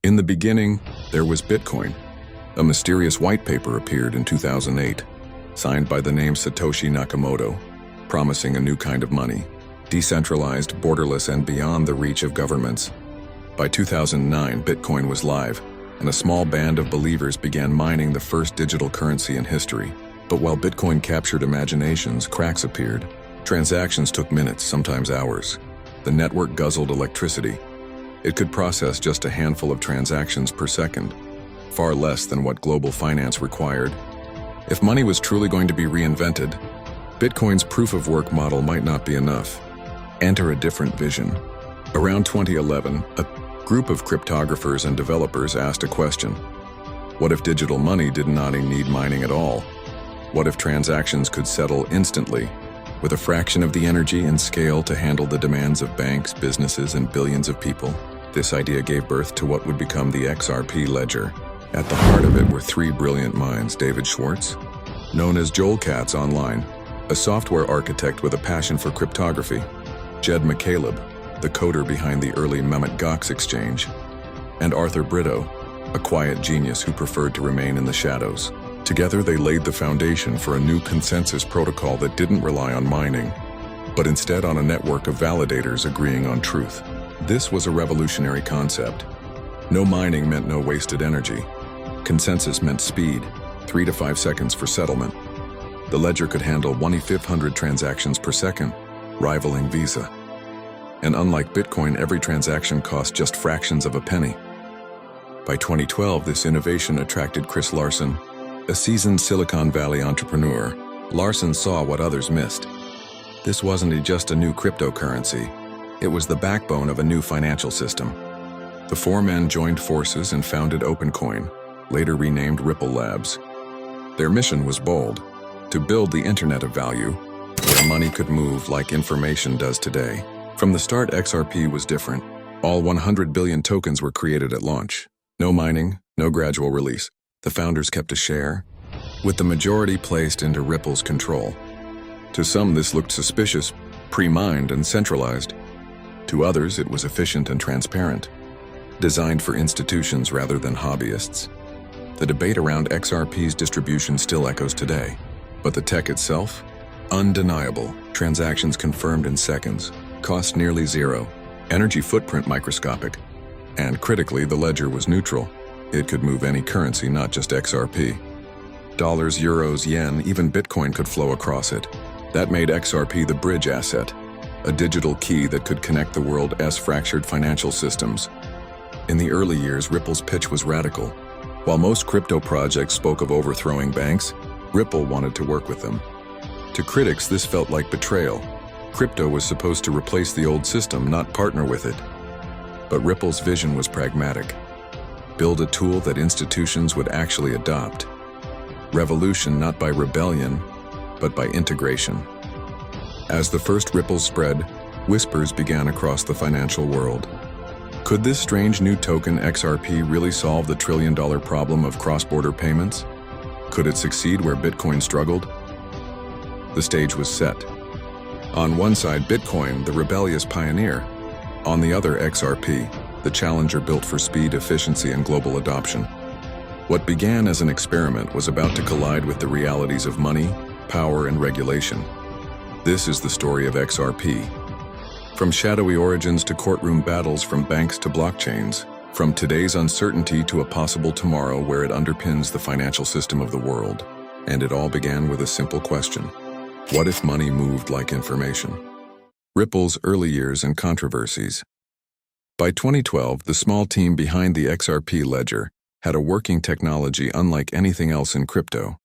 In the beginning, there was Bitcoin. A mysterious white paper appeared in 2008, signed by the name Satoshi Nakamoto, promising a new kind of money, decentralized, borderless, and beyond the reach of governments. By 2009, Bitcoin was live, and a small band of believers began mining the first digital currency in history. But while Bitcoin captured imaginations, cracks appeared. Transactions took minutes, sometimes hours. The network guzzled electricity. It could process just a handful of transactions per second, far less than what global finance required. If money was truly going to be reinvented, Bitcoin's proof-of-work model might not be enough. Enter a different vision. Around 2011, a group of cryptographers and developers asked a question. What if digital money did not need mining at all? What if transactions could settle instantly, with a fraction of the energy and scale to handle the demands of banks, businesses, and billions of people? This idea gave birth to what would become the XRP Ledger. At the heart of it were three brilliant minds: David Schwartz, known as Joel Katz online, a software architect with a passion for cryptography; Jed McCaleb, the coder behind the early Mt. Gox exchange; and Arthur Brito, a quiet genius who preferred to remain in the shadows. Together they laid the foundation for a new consensus protocol that didn't rely on mining, but instead on a network of validators agreeing on truth. This was a revolutionary concept. No mining meant no wasted energy. Consensus meant speed, 3 to 5 seconds for settlement. The ledger could handle 1/500 transactions per second, rivaling Visa. And unlike Bitcoin, every transaction cost just fractions of a penny. By 2012, this innovation attracted Chris Larsen, a seasoned Silicon Valley entrepreneur. Larsen saw what others missed. This wasn't just a new cryptocurrency. It was the backbone of a new financial system. The four men joined forces and founded OpenCoin, later renamed Ripple Labs. Their mission was bold: to build the Internet of Value, where money could move like information does today. From the start, XRP was different. All 100 billion tokens were created at launch. No mining, no gradual release. The founders kept a share, with the majority placed into Ripple's control. To some, this looked suspicious, pre-mined and centralized. To others, it was efficient and transparent, designed for institutions rather than hobbyists. The debate around XRP's distribution still echoes today, but the tech itself? Undeniable. Transactions confirmed in seconds, cost nearly zero, energy footprint microscopic, and critically, the ledger was neutral. It could move any currency, not just XRP. Dollars, euros, yen, even Bitcoin could flow across it. That made XRP the bridge asset, a digital key that could connect the world's fractured financial systems. In the early years, Ripple's pitch was radical. While most crypto projects spoke of overthrowing banks, Ripple wanted to work with them. To critics, this felt like betrayal. Crypto was supposed to replace the old system, not partner with it. But Ripple's vision was pragmatic. Build a tool that institutions would actually adopt. Revolution not by rebellion, but by integration. As the first ripples spread, whispers began across the financial world. Could this strange new token XRP really solve the trillion-dollar problem of cross-border payments? Could it succeed where Bitcoin struggled? The stage was set. On one side, Bitcoin, the rebellious pioneer. On the other, XRP, the challenger built for speed, efficiency, and global adoption. What began as an experiment was about to collide with the realities of money, power, and regulation. This is the story of XRP. From shadowy origins to courtroom battles, from banks to blockchains, from today's uncertainty to a possible tomorrow where it underpins the financial system of the world. And it all began with a simple question: what if money moved like information? Ripple's early years and controversies. By 2012, the small team behind the XRP Ledger had a working technology unlike anything else in crypto.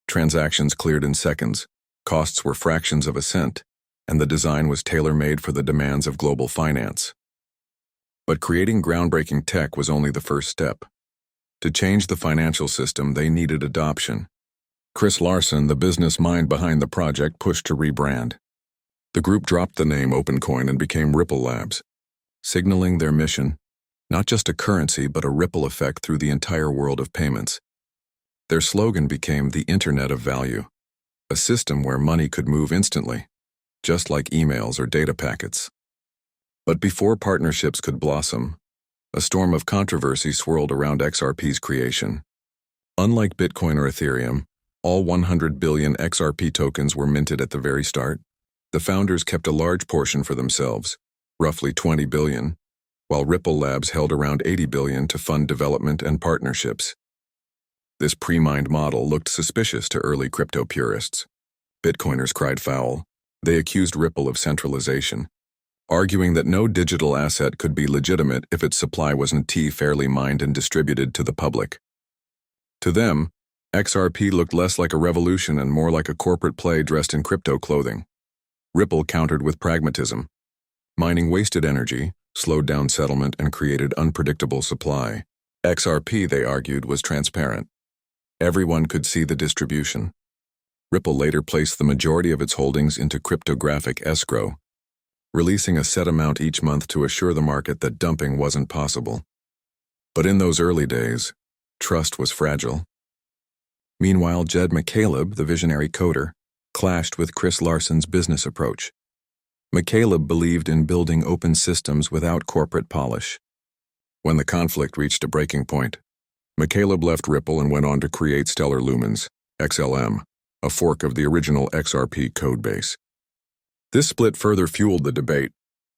Transactions cleared in seconds, costs were fractions of a cent, and the design was tailor-made for the demands of global finance. But creating groundbreaking tech was only the first step. To change the financial system, they needed adoption. Chris Larsen, the business mind behind the project, pushed to rebrand. The group dropped the name OpenCoin and became Ripple Labs, signaling their mission: not just a currency, but a ripple effect through the entire world of payments. Their slogan became the Internet of Value, a system where money could move instantly, just like emails or data packets. But before partnerships could blossom, a storm of controversy swirled around XRP's creation. Unlike Bitcoin or Ethereum, all 100 billion XRP tokens were minted at the very start. The founders kept a large portion for themselves, roughly 20 billion, while Ripple Labs held around 80 billion to fund development and partnerships. This pre-mined model looked suspicious to early crypto purists. Bitcoiners cried foul. They accused Ripple of centralization, arguing that no digital asset could be legitimate if its supply wasn't fairly mined and distributed to the public. To them, XRP looked less like a revolution and more like a corporate play dressed in crypto clothing. Ripple countered with pragmatism. Mining wasted energy, slowed down settlement, and created unpredictable supply. XRP, they argued, was transparent. Everyone could see the distribution. Ripple later placed the majority of its holdings into cryptographic escrow, releasing a set amount each month to assure the market that dumping wasn't possible. But in those early days, trust was fragile. Meanwhile, Jed McCaleb, the visionary coder, clashed with Chris Larson's business approach. McCaleb believed in building open systems without corporate polish. When the conflict reached a breaking point, McCaleb left Ripple and went on to create Stellar Lumens, XLM, a fork of the original XRP codebase. This split further fueled the debate.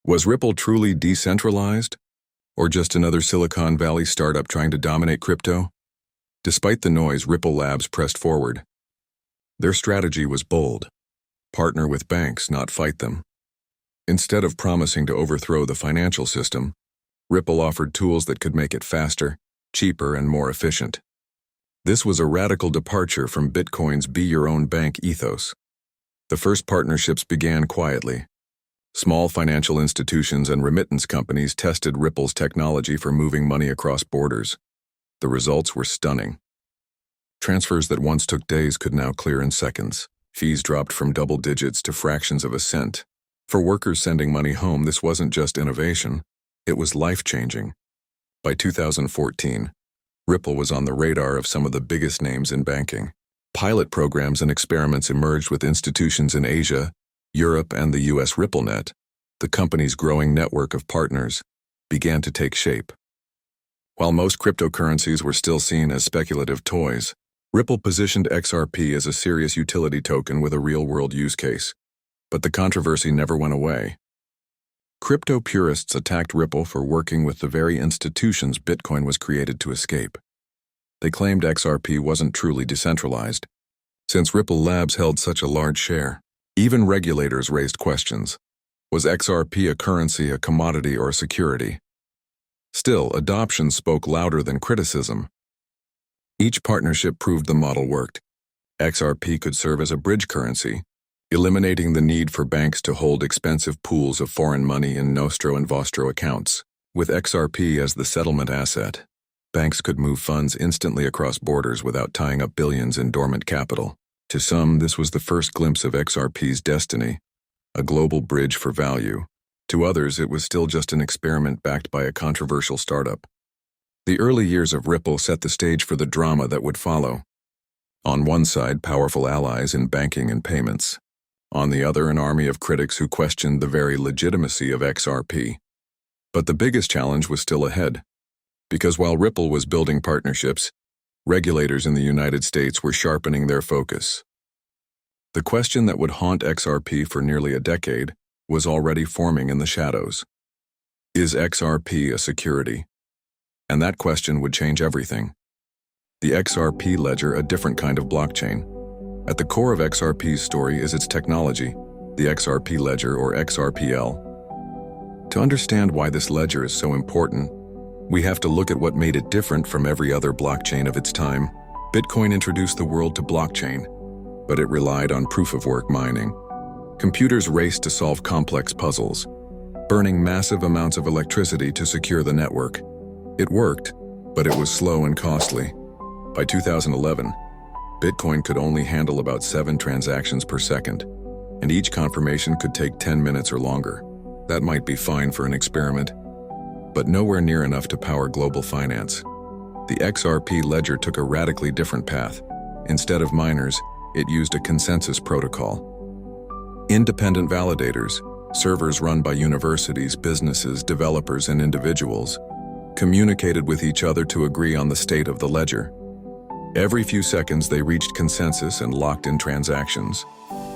Was Ripple truly decentralized, or just another Silicon Valley startup trying to dominate crypto? Despite the noise, Ripple Labs pressed forward. Their strategy was bold. Partner with banks, not fight them. Instead of promising to overthrow the financial system, Ripple offered tools that could make it faster, cheaper, and more efficient. This was a radical departure from Bitcoin's be-your-own-bank ethos. The first partnerships began quietly. Small financial institutions and remittance companies tested Ripple's technology for moving money across borders. The results were stunning. Transfers that once took days could now clear in seconds. Fees dropped from double digits to fractions of a cent. For workers sending money home, this wasn't just innovation, it was life-changing. By 2014, Ripple was on the radar of some of the biggest names in banking. Pilot programs and experiments emerged with institutions in Asia, Europe, and the US. RippleNet, the company's growing network of partners, began to take shape. While most cryptocurrencies were still seen as speculative toys, Ripple positioned XRP as a serious utility token with a real-world use case. But the controversy never went away. Crypto purists attacked Ripple for working with the very institutions Bitcoin was created to escape. They claimed XRP wasn't truly decentralized. Since Ripple Labs held such a large share, even regulators raised questions. Was XRP a currency, a commodity, or a security? Still, adoption spoke louder than criticism. Each partnership proved the model worked. XRP could serve as a bridge currency, eliminating the need for banks to hold expensive pools of foreign money in Nostro and Vostro accounts. With XRP as the settlement asset, banks could move funds instantly across borders without tying up billions in dormant capital. To some, this was the first glimpse of XRP's destiny, a global bridge for value. To others, it was still just an experiment backed by a controversial startup. The early years of Ripple set the stage for the drama that would follow. On one side, powerful allies in banking and payments. On the other, an army of critics who questioned the very legitimacy of XRP. But the biggest challenge was still ahead. Because while Ripple was building partnerships, regulators in the United States were sharpening their focus. The question that would haunt XRP for nearly a decade was already forming in the shadows. Is XRP a security? And that question would change everything. The XRP Ledger, a different kind of blockchain. At the core of XRP's story is its technology, the XRP Ledger, or XRPL. To understand why this ledger is so important, we have to look at what made it different from every other blockchain of its time. Bitcoin introduced the world to blockchain, but it relied on proof-of-work mining. Computers raced to solve complex puzzles, burning massive amounts of electricity to secure the network. It worked, but it was slow and costly. By 2011, Bitcoin could only handle about 7 transactions per second, and each confirmation could take 10 minutes or longer. That might be fine for an experiment, but nowhere near enough to power global finance. The XRP Ledger took a radically different path. Instead of miners, it used a consensus protocol. Independent validators, servers run by universities, businesses, developers, and individuals, communicated with each other to agree on the state of the ledger. Every few seconds they reached consensus and locked in transactions.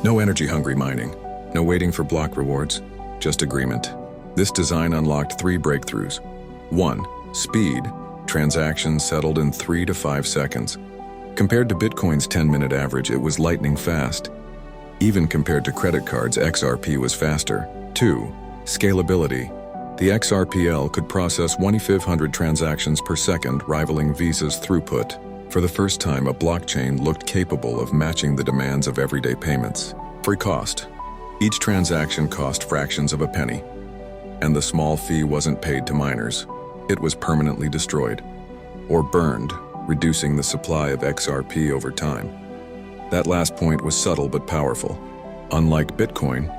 No energy-hungry mining, no waiting for block rewards, just agreement. This design unlocked 3 breakthroughs. 1. Speed. Transactions settled in 3 to 5 seconds. Compared to Bitcoin's 10-minute average, it was lightning fast. Even compared to credit cards, XRP was faster. 2. Scalability. The XRPL could process 2,500 transactions per second, rivaling Visa's throughput. For the first time, a blockchain looked capable of matching the demands of everyday payments. Free cost. Each transaction cost fractions of a penny. And the small fee wasn't paid to miners. It was permanently destroyed. Or burned, reducing the supply of XRP over time. That last point was subtle but powerful. Unlike Bitcoin,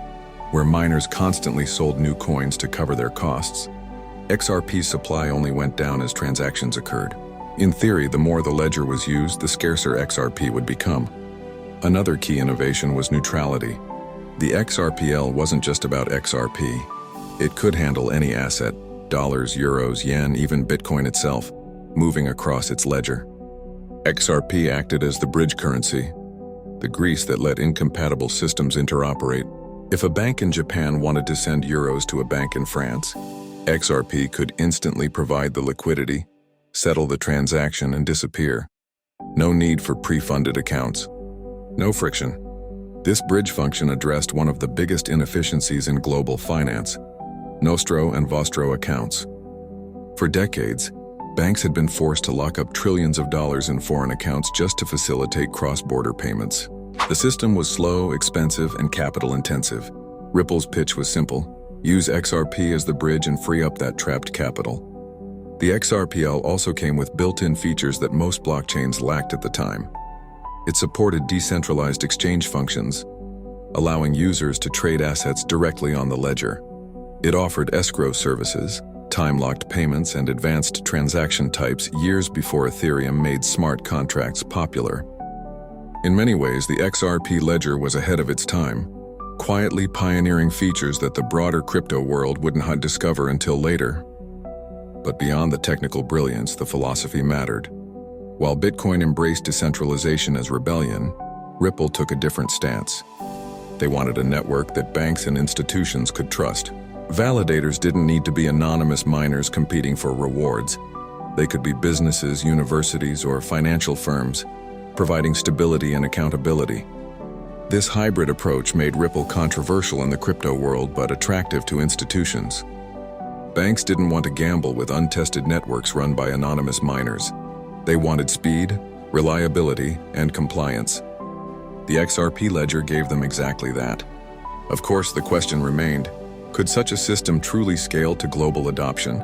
where miners constantly sold new coins to cover their costs, XRP's supply only went down as transactions occurred. In theory, the more the ledger was used, the scarcer XRP would become. Another key innovation was neutrality. The XRPL wasn't just about XRP. It could handle any asset, dollars, euros, yen, even Bitcoin itself, moving across its ledger. XRP acted as the bridge currency, the grease that let incompatible systems interoperate. If a bank in Japan wanted to send euros to a bank in France, XRP could instantly provide the liquidity, settle the transaction, and disappear. No need for pre-funded accounts. No friction. This bridge function addressed one of the biggest inefficiencies in global finance: Nostro and Vostro accounts. For decades, banks had been forced to lock up trillions of dollars in foreign accounts just to facilitate cross-border payments. The system was slow, expensive, and capital-intensive. Ripple's pitch was simple: use XRP as the bridge and free up that trapped capital. The XRPL also came with built-in features that most blockchains lacked at the time. It supported decentralized exchange functions, allowing users to trade assets directly on the ledger. It offered escrow services, time-locked payments, and advanced transaction types years before Ethereum made smart contracts popular. In many ways, the XRP Ledger was ahead of its time, quietly pioneering features that the broader crypto world wouldn't discover until later. But beyond the technical brilliance, the philosophy mattered. While Bitcoin embraced decentralization as rebellion, Ripple took a different stance. They wanted a network that banks and institutions could trust. Validators didn't need to be anonymous miners competing for rewards. They could be businesses, universities, or financial firms, providing stability and accountability. This hybrid approach made Ripple controversial in the crypto world but attractive to institutions. Banks didn't want to gamble with untested networks run by anonymous miners. They wanted speed, reliability, and compliance. The XRP Ledger gave them exactly that. Of course, the question remained: could such a system truly scale to global adoption?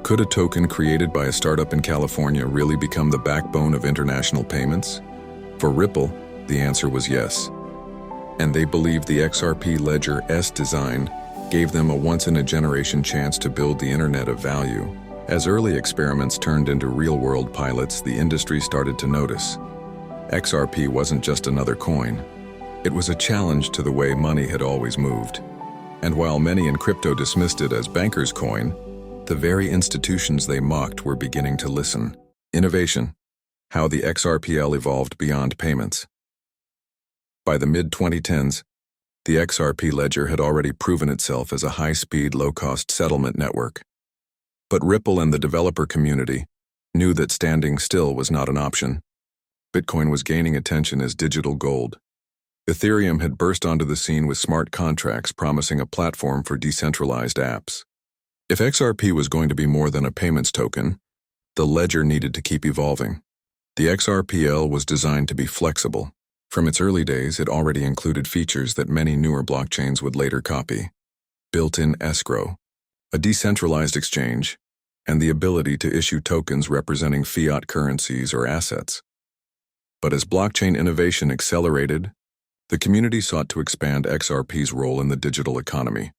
Could a token created by a startup in California really become the backbone of international payments? For Ripple, the answer was yes. And they believed the XRP Ledger's design gave them a once-in-a-generation chance to build the Internet of Value. As early experiments turned into real-world pilots, the industry started to notice. XRP wasn't just another coin. It was a challenge to the way money had always moved. And while many in crypto dismissed it as banker's coin, the very institutions they mocked were beginning to listen. Innovation: how the XRPL evolved beyond payments. By the mid-2010s, the XRP Ledger had already proven itself as a high-speed, low-cost settlement network. But Ripple and the developer community knew that standing still was not an option. Bitcoin was gaining attention as digital gold. Ethereum had burst onto the scene with smart contracts promising a platform for decentralized apps. If XRP was going to be more than a payments token, the ledger needed to keep evolving. The XRPL was designed to be flexible. From its early days, it already included features that many newer blockchains would later copy: built-in escrow, a decentralized exchange, and the ability to issue tokens representing fiat currencies or assets. But as blockchain innovation accelerated, the community sought to expand XRP's role in the digital economy.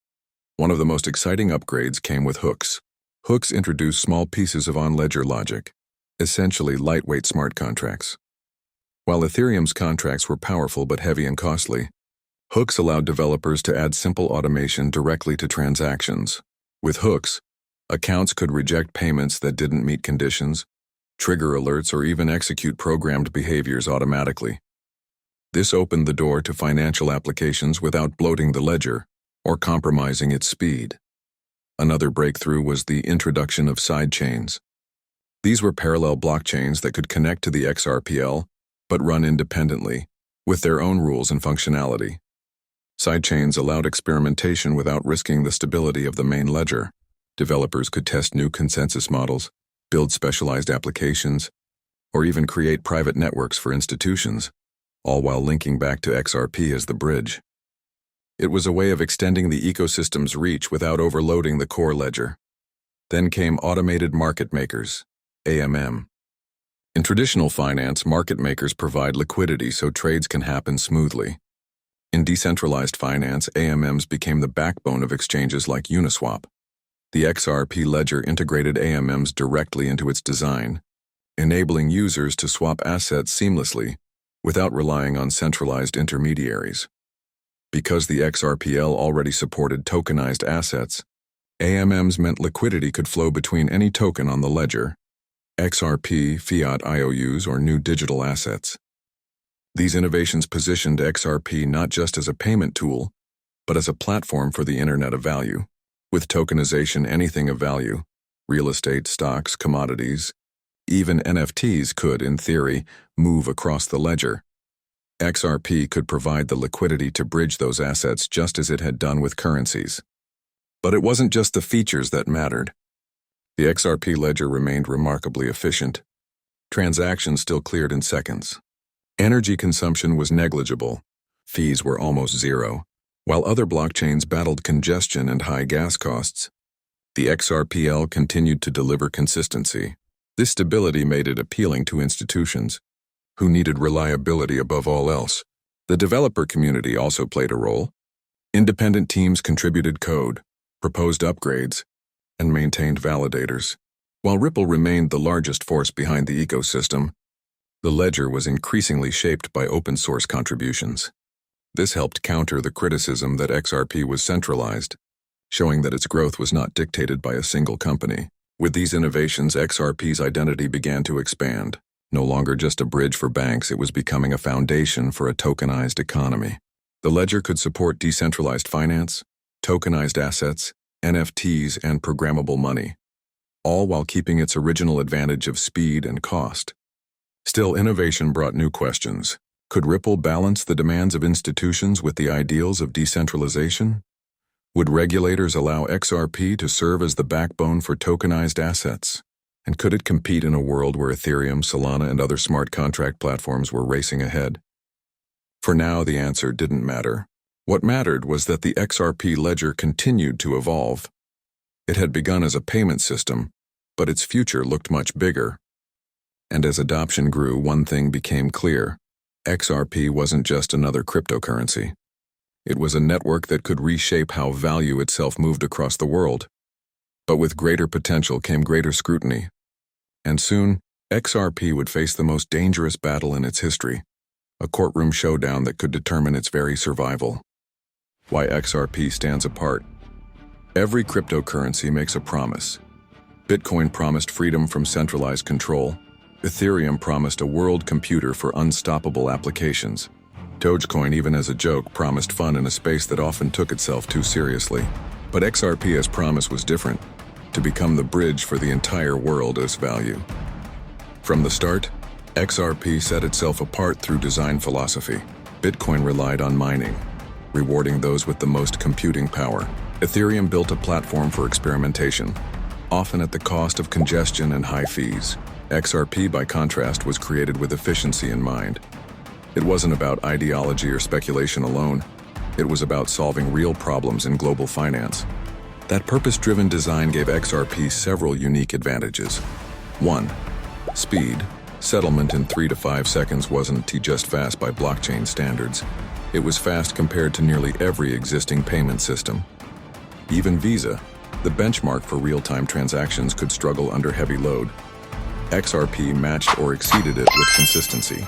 One of the most exciting upgrades came with hooks. Hooks introduced small pieces of on-ledger logic, essentially lightweight smart contracts. While Ethereum's contracts were powerful but heavy and costly, hooks allowed developers to add simple automation directly to transactions. With hooks, Accounts could reject payments that didn't meet conditions, trigger alerts, or even execute programmed behaviors automatically. This opened the door to financial applications without bloating the ledger or compromising its speed. Another breakthrough was the introduction of sidechains. These were parallel blockchains that could connect to the XRPL but run independently, with their own rules and functionality. Sidechains allowed experimentation without risking the stability of the main ledger. Developers could test new consensus models, build specialized applications, or even create private networks for institutions, all while linking back to XRP as the bridge. It was a way of extending the ecosystem's reach without overloading the core ledger. Then came automated market makers, AMM. In traditional finance, market makers provide liquidity so trades can happen smoothly. In decentralized finance, AMMs became the backbone of exchanges like Uniswap. The XRP Ledger integrated AMMs directly into its design, enabling users to swap assets seamlessly without relying on centralized intermediaries. Because the XRPL already supported tokenized assets, AMMs meant liquidity could flow between any token on the ledger, XRP, fiat IOUs, or new digital assets. These innovations positioned XRP not just as a payment tool, but as a platform for the Internet of Value. With tokenization, anything of value, real estate, stocks, commodities, even NFTs could, in theory, move across the ledger. XRP could provide the liquidity to bridge those assets just as it had done with currencies. But it wasn't just the features that mattered. The XRP ledger remained remarkably efficient. Transactions still cleared in seconds. Energy consumption was negligible. Fees were almost zero. While other blockchains battled congestion and high gas costs, the XRPL continued to deliver consistency. This stability made it appealing to institutions, who needed reliability above all else. The developer community also played a role. Independent teams contributed code, proposed upgrades, and maintained validators. While Ripple remained the largest force behind the ecosystem, the ledger was increasingly shaped by open-source contributions. This helped counter the criticism that XRP was centralized, showing that its growth was not dictated by a single company. With these innovations, XRP's identity began to expand. No longer just a bridge for banks, it was becoming a foundation for a tokenized economy. The ledger could support decentralized finance, tokenized assets, NFTs, and programmable money, all while keeping its original advantage of speed and cost. Still, innovation brought new questions. Could Ripple balance the demands of institutions with the ideals of decentralization? Would regulators allow XRP to serve as the backbone for tokenized assets? And could it compete in a world where Ethereum, Solana, and other smart contract platforms were racing ahead? For now, the answer didn't matter. What mattered was that the XRP ledger continued to evolve. It had begun as a payment system, but its future looked much bigger. And as adoption grew, one thing became clear. XRP wasn't just another cryptocurrency. It was a network that could reshape how value itself moved across the world. But with greater potential came greater scrutiny. And soon, XRP would face the most dangerous battle in its history, a courtroom showdown that could determine its very survival. Why XRP stands apart. Every cryptocurrency makes a promise. Bitcoin promised freedom from centralized control. Ethereum promised a world computer for unstoppable applications. Dogecoin, even as a joke, promised fun in a space that often took itself too seriously. But XRP's promise was different, to become the bridge for the entire world as value. From the start, XRP set itself apart through design philosophy. Bitcoin relied on mining, rewarding those with the most computing power. Ethereum built a platform for experimentation, often at the cost of congestion and high fees. XRP, by contrast, was created with efficiency in mind. It wasn't about ideology or speculation alone. It was about solving real problems in global finance. That purpose-driven design gave XRP several unique advantages. 1. Speed. Settlement in 3 to 5 seconds wasn't just fast by blockchain standards. It was fast compared to nearly every existing payment system. Even Visa, the benchmark for real-time transactions, could struggle under heavy load. XRP matched or exceeded it with consistency.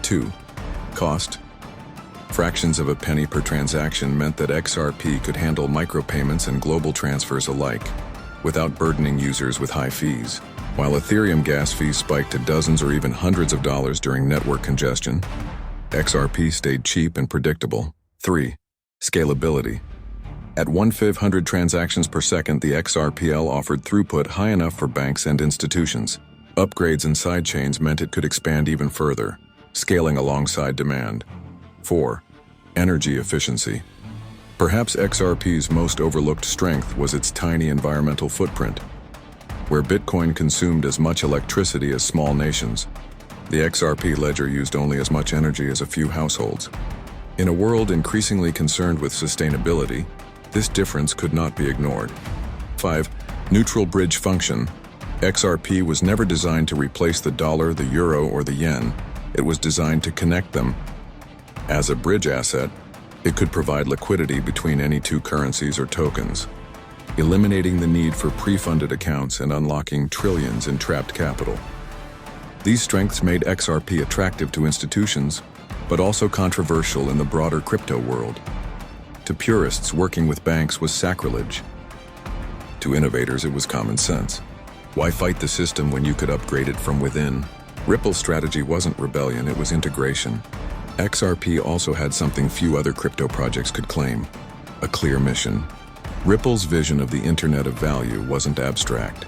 2. Cost. Fractions of a penny per transaction meant that XRP could handle micropayments and global transfers alike. without burdening users with high fees. While Ethereum gas fees spiked to dozens or even hundreds of dollars during network congestion, XRP stayed cheap and predictable. 3. Scalability. At 1/500 transactions per second, the XRPL offered throughput high enough for banks and institutions. Upgrades and sidechains meant it could expand even further, scaling alongside demand. 4. Energy efficiency. Perhaps XRP's most overlooked strength was its tiny environmental footprint. Where Bitcoin consumed as much electricity as small nations, the XRP ledger used only as much energy as a few households. In a world increasingly concerned with sustainability, this difference could not be ignored. 5. Neutral bridge function. XRP was never designed to replace the dollar, the euro, or the yen. It was designed to connect them. As a bridge asset, it could provide liquidity between any two currencies or tokens, eliminating the need for pre-funded accounts and unlocking trillions in trapped capital. These strengths made XRP attractive to institutions, but also controversial in the broader crypto world. To purists, working with banks was sacrilege. To innovators, it was common sense. Why fight the system when you could upgrade it from within? Ripple's strategy wasn't rebellion, it was integration. XRP also had something few other crypto projects could claim: a clear mission. Ripple's vision of the Internet of Value wasn't abstract.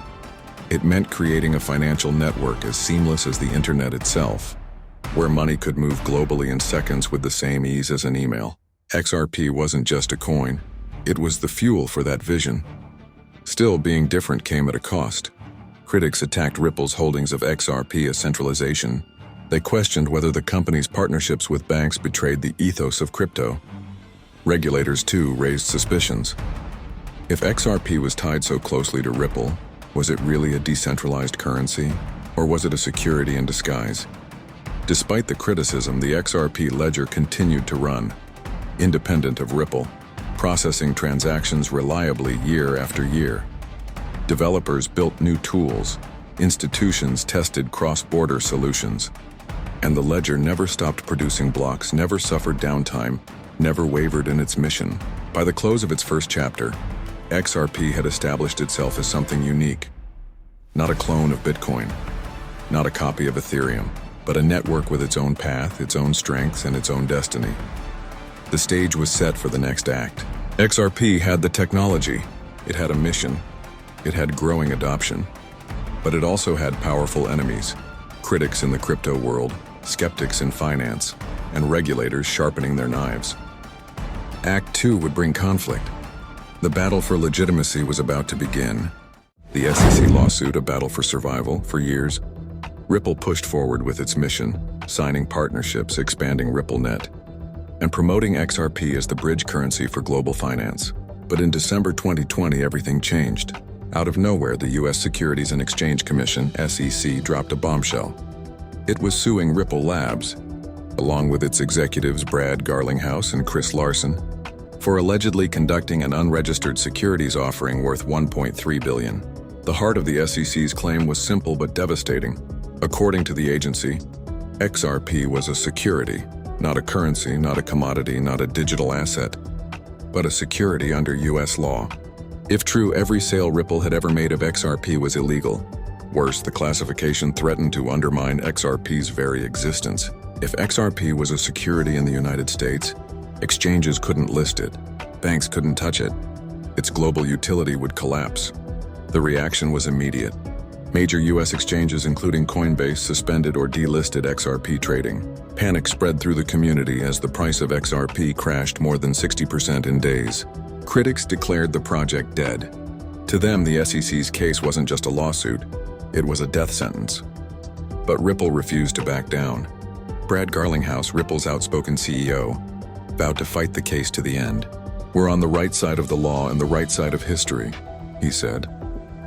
It meant creating a financial network as seamless as the Internet itself, where money could move globally in seconds with the same ease as an email. XRP wasn't just a coin, it was the fuel for that vision. Still, being different came at a cost. Critics attacked Ripple's holdings of XRP as centralization. They questioned whether the company's partnerships with banks betrayed the ethos of crypto. Regulators, too, raised suspicions. If XRP was tied so closely to Ripple, was it really a decentralized currency, or was it a security in disguise? Despite the criticism, the XRP ledger continued to run, independent of Ripple, processing transactions reliably year after year. Developers built new tools, institutions tested cross-border solutions, and the ledger never stopped producing blocks, never suffered downtime, never wavered in its mission. By the close of its first chapter, XRP had established itself as something unique. Not a clone of Bitcoin, not a copy of Ethereum, but a network with its own path, its own strengths, and its own destiny. The stage was set for the next act. XRP had the technology, it had a mission, it had growing adoption, but it also had powerful enemies: critics in the crypto world, skeptics in finance, and regulators sharpening their knives. Act 2 would bring conflict. The battle for legitimacy was about to begin. The SEC lawsuit, a battle for survival. For years, Ripple pushed forward with its mission, signing partnerships, expanding RippleNet, and promoting XRP as the bridge currency for global finance. But in December 2020, everything changed. Out of nowhere, the U.S. Securities and Exchange Commission, SEC, dropped a bombshell. It was suing Ripple Labs, along with its executives Brad Garlinghouse and Chris Larson, for allegedly conducting an unregistered securities offering worth $1.3 billion. The heart of the SEC's claim was simple but devastating. According to the agency, XRP was a security, not a currency, not a commodity, not a digital asset, but a security under U.S. law. If true, every sale Ripple had ever made of XRP was illegal. Worse, the classification threatened to undermine XRP's very existence. If XRP was a security in the United States, exchanges couldn't list it, banks couldn't touch it. Its global utility would collapse. The reaction was immediate. Major U.S. exchanges, including Coinbase, suspended or delisted XRP trading. Panic spread through the community as the price of XRP crashed more than 60% in days. Critics declared the project dead. To them, the SEC's case wasn't just a lawsuit, it was a death sentence. But Ripple refused to back down. Brad Garlinghouse, Ripple's outspoken CEO, vowed to fight the case to the end. "We're on the right side of the law and the right side of history," he said.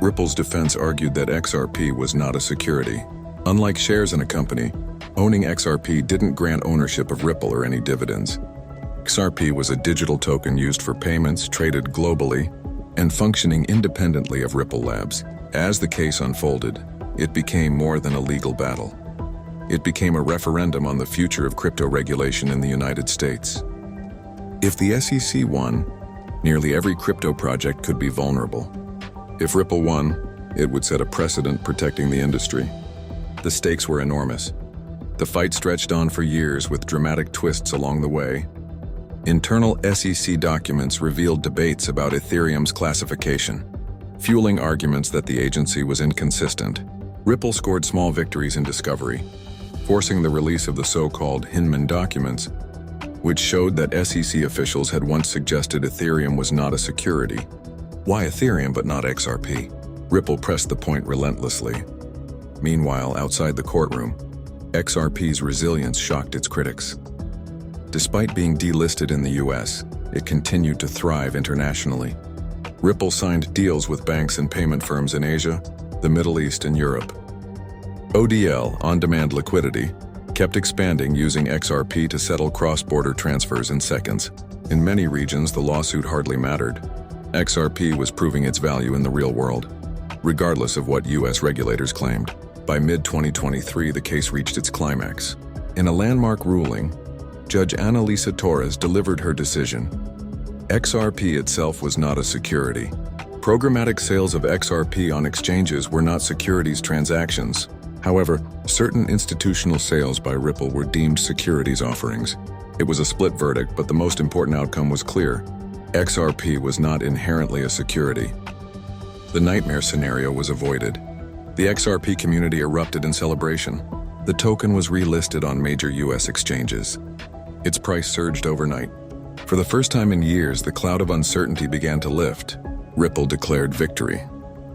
Ripple's defense argued that XRP was not a security. Unlike shares in a company, owning XRP didn't grant ownership of Ripple or any dividends. XRP was a digital token used for payments, traded globally, and functioning independently of Ripple Labs. As the case unfolded, it became more than a legal battle. It became a referendum on the future of crypto regulation in the United States. If the SEC won, nearly every crypto project could be vulnerable. If Ripple won, it would set a precedent protecting the industry. The stakes were enormous. The fight stretched on for years with dramatic twists along the way. Internal SEC documents revealed debates about Ethereum's classification, fueling arguments that the agency was inconsistent. Ripple scored small victories in discovery, forcing the release of the so-called Hinman documents, which showed that SEC officials had once suggested Ethereum was not a security. Why Ethereum but not XRP? Ripple pressed the point relentlessly. Meanwhile, outside the courtroom, XRP's resilience shocked its critics. Despite being delisted in the US, it continued to thrive internationally. Ripple signed deals with banks and payment firms in Asia, the Middle East, and Europe. ODL, On-Demand Liquidity, kept expanding using XRP to settle cross-border transfers in seconds. In many regions, the lawsuit hardly mattered. XRP was proving its value in the real world, regardless of what US regulators claimed. By mid-2023, the case reached its climax. In a landmark ruling, Judge Annalisa Torres delivered her decision. XRP itself was not a security. Programmatic sales of XRP on exchanges were not securities transactions. However, certain institutional sales by Ripple were deemed securities offerings. It was a split verdict, but the most important outcome was clear. XRP was not inherently a security. The nightmare scenario was avoided. The XRP community erupted in celebration. The token was relisted on major US exchanges. Its price surged overnight. For the first time in years, the cloud of uncertainty began to lift. Ripple declared victory,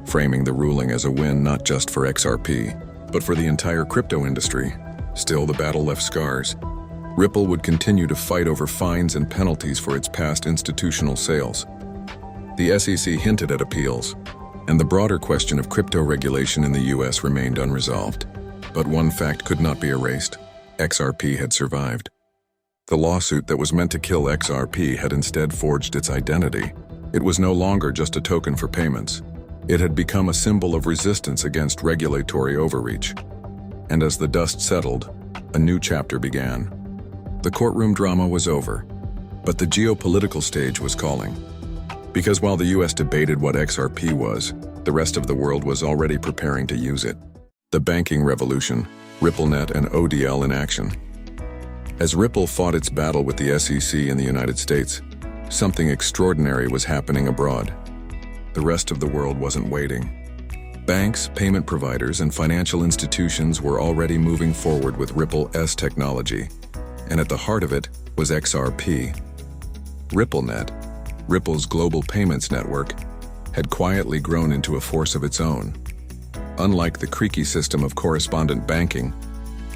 framing the ruling as a win not just for XRP, but for the entire crypto industry. Still, the battle left scars. Ripple would continue to fight over fines and penalties for its past institutional sales. The SEC hinted at appeals, and the broader question of crypto regulation in the US remained unresolved. But one fact could not be erased: XRP had survived. The lawsuit that was meant to kill XRP had instead forged its identity. It was no longer just a token for payments. It had become a symbol of resistance against regulatory overreach. And as the dust settled, a new chapter began. The courtroom drama was over, but the geopolitical stage was calling. Because while the US debated what XRP was, the rest of the world was already preparing to use it. The banking revolution, RippleNet and ODL in action. As Ripple fought its battle with the SEC in the United States, something extraordinary was happening abroad. The rest of the world wasn't waiting. Banks, payment providers, and financial institutions were already moving forward with Ripple's technology, and at the heart of it was XRP. RippleNet, Ripple's global payments network, had quietly grown into a force of its own. Unlike the creaky system of correspondent banking,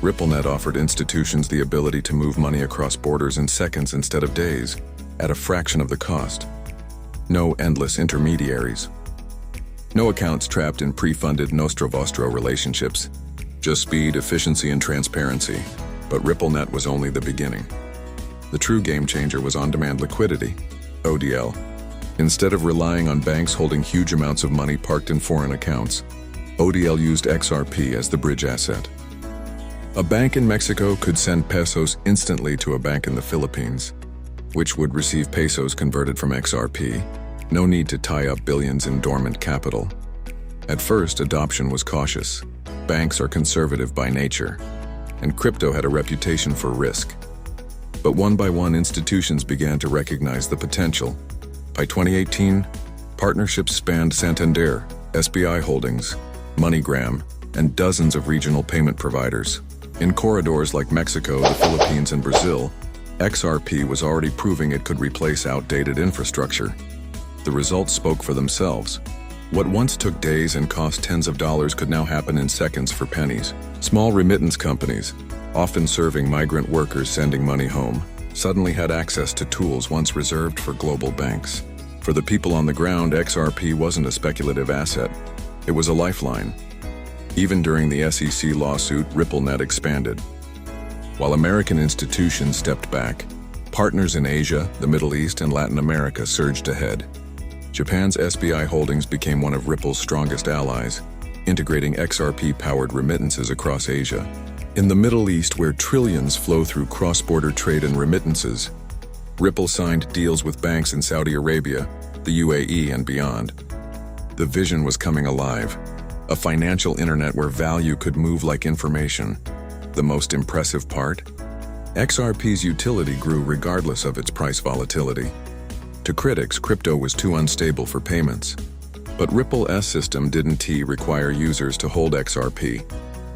RippleNet offered institutions the ability to move money across borders in seconds instead of days, at a fraction of the cost. No endless intermediaries. No accounts trapped in pre-funded nostro-vostro relationships. Just speed, efficiency, and transparency. But RippleNet was only the beginning. The true game changer was on-demand liquidity, ODL. Instead of relying on banks holding huge amounts of money parked in foreign accounts, ODL used XRP as the bridge asset. A bank in Mexico could send pesos instantly to a bank in the Philippines, which would receive pesos converted from XRP. No need to tie up billions in dormant capital. At first, adoption was cautious. Banks are conservative by nature, and crypto had a reputation for risk. But one by one, institutions began to recognize the potential. By 2018, partnerships spanned Santander, SBI Holdings, MoneyGram, and dozens of regional payment providers. In corridors like Mexico, the Philippines, and Brazil, XRP was already proving it could replace outdated infrastructure. The results spoke for themselves. What once took days and cost tens of dollars could now happen in seconds for pennies. Small remittance companies, often serving migrant workers sending money home, suddenly had access to tools once reserved for global banks. For the people on the ground, XRP wasn't a speculative asset. It was a lifeline. Even during the SEC lawsuit, RippleNet expanded. While American institutions stepped back, partners in Asia, the Middle East, and Latin America surged ahead. Japan's SBI Holdings became one of Ripple's strongest allies, integrating XRP-powered remittances across Asia. In the Middle East, where trillions flow through cross-border trade and remittances, Ripple signed deals with banks in Saudi Arabia, the UAE, and beyond. The vision was coming alive. A financial internet where value could move like information. The most impressive part? XRP's utility grew regardless of its price volatility. To critics, crypto was too unstable for payments. But Ripple's system didn't require users to hold XRP.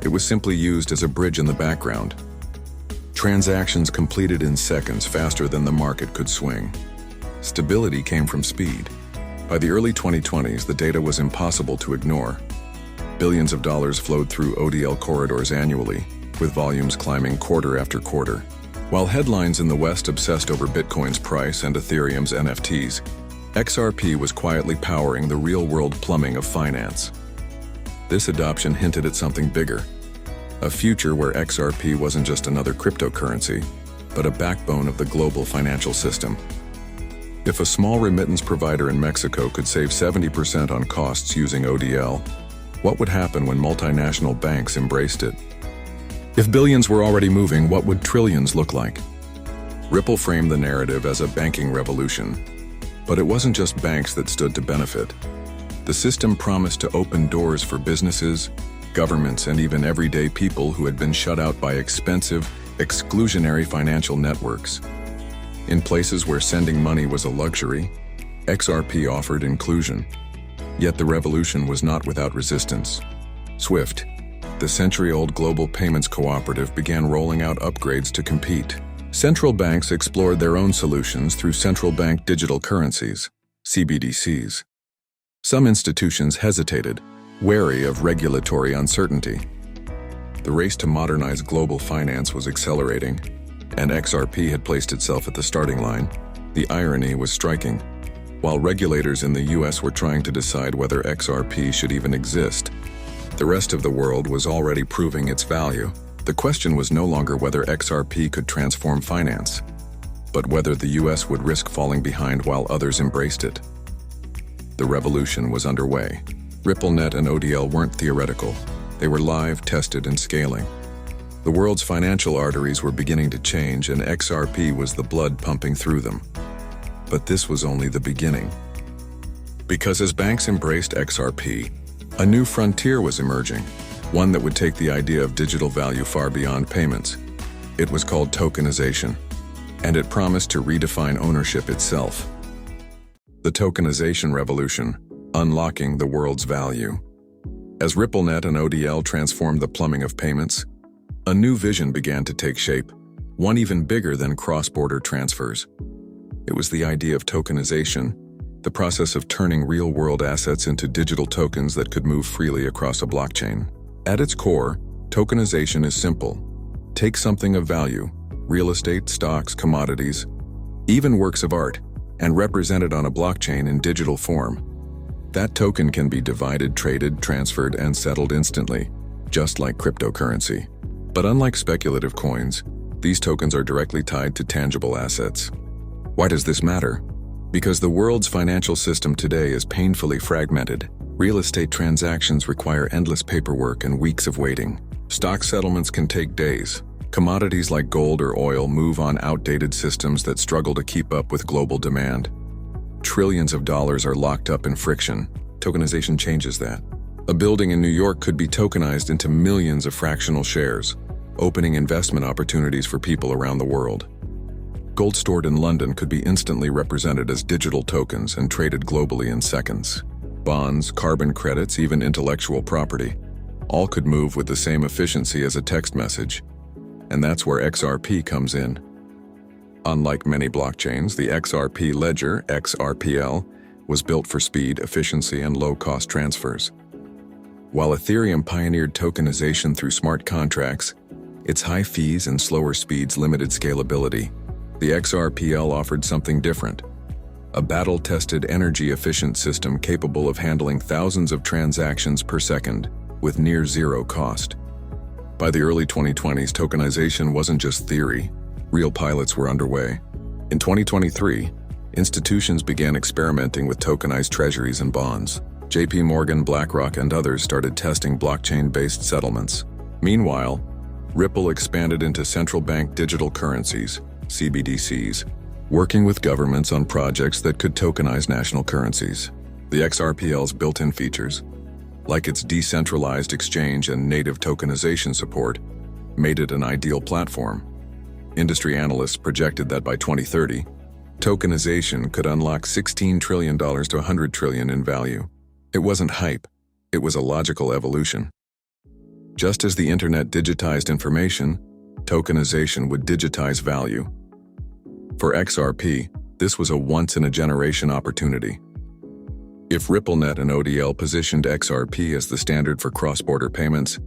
It was simply used as a bridge in the background. Transactions completed in seconds, faster than the market could swing. Stability came from speed. By the early 2020s, the data was impossible to ignore. Billions of dollars flowed through ODL corridors annually, with volumes climbing quarter after quarter. While headlines in the West obsessed over Bitcoin's price and Ethereum's NFTs, XRP was quietly powering the real-world plumbing of finance. This adoption hinted at something bigger, a future where XRP wasn't just another cryptocurrency, but a backbone of the global financial system. If a small remittance provider in Mexico could save 70% on costs using ODL, what would happen when multinational banks embraced it? If billions were already moving, what would trillions look like? Ripple framed the narrative as a banking revolution. But it wasn't just banks that stood to benefit. The system promised to open doors for businesses, governments, and even everyday people who had been shut out by expensive, exclusionary financial networks. In places where sending money was a luxury, XRP offered inclusion. Yet the revolution was not without resistance. SWIFT, the century-old global payments cooperative, began rolling out upgrades to compete. Central banks explored their own solutions through central bank digital currencies, CBDCs. Some institutions hesitated, wary of regulatory uncertainty. The race to modernize global finance was accelerating, and XRP had placed itself at the starting line. The irony was striking. While regulators in the US were trying to decide whether XRP should even exist, the rest of the world was already proving its value. The question was no longer whether XRP could transform finance, but whether the US would risk falling behind while others embraced it. The revolution was underway. RippleNet and ODL weren't theoretical. They were live, tested, and scaling. The world's financial arteries were beginning to change, and XRP was the blood pumping through them. But this was only the beginning. Because as banks embraced XRP, a new frontier was emerging. One that would take the idea of digital value far beyond payments. It was called tokenization, and it promised to redefine ownership itself. The tokenization revolution, unlocking the world's value. As RippleNet and ODL transformed the plumbing of payments, a new vision began to take shape, one even bigger than cross-border transfers. It was the idea of tokenization, the process of turning real-world assets into digital tokens that could move freely across a blockchain. At its core, tokenization is simple. Take something of value, real estate, stocks, commodities, even works of art, and represent it on a blockchain in digital form. That token can be divided, traded, transferred, and settled instantly, just like cryptocurrency. But unlike speculative coins, these tokens are directly tied to tangible assets. Why does this matter? Because the world's financial system today is painfully fragmented. Real estate transactions require endless paperwork and weeks of waiting. Stock settlements can take days. Commodities like gold or oil move on outdated systems that struggle to keep up with global demand. Trillions of dollars are locked up in friction. Tokenization changes that. A building in New York could be tokenized into millions of fractional shares, opening investment opportunities for people around the world. Gold stored in London could be instantly represented as digital tokens and traded globally in seconds. Bonds, carbon credits, even intellectual property, all could move with the same efficiency as a text message. And that's where XRP comes in. Unlike many blockchains, the XRP Ledger, XRPL, was built for speed, efficiency, and low-cost transfers. While Ethereum pioneered tokenization through smart contracts, its high fees and slower speeds limited scalability. The XRPL offered something different. A battle-tested, energy-efficient system capable of handling thousands of transactions per second with near zero cost. By the early 2020s, tokenization wasn't just theory. Real pilots were underway. In 2023, institutions began experimenting with tokenized treasuries and bonds. JP Morgan, BlackRock, and others started testing blockchain-based settlements. Meanwhile, Ripple expanded into central bank digital currencies, CBDCs, working with governments on projects that could tokenize national currencies. The XRPL's built-in features, like its decentralized exchange and native tokenization support, made it an ideal platform. Industry analysts projected that by 2030, tokenization could unlock $16 trillion to $100 trillion in value. It wasn't hype, it was a logical evolution. Just as the internet digitized information, tokenization would digitize value. For XRP, this was a once-in-a-generation opportunity. If RippleNet and ODL positioned XRP as the standard for cross-border payments,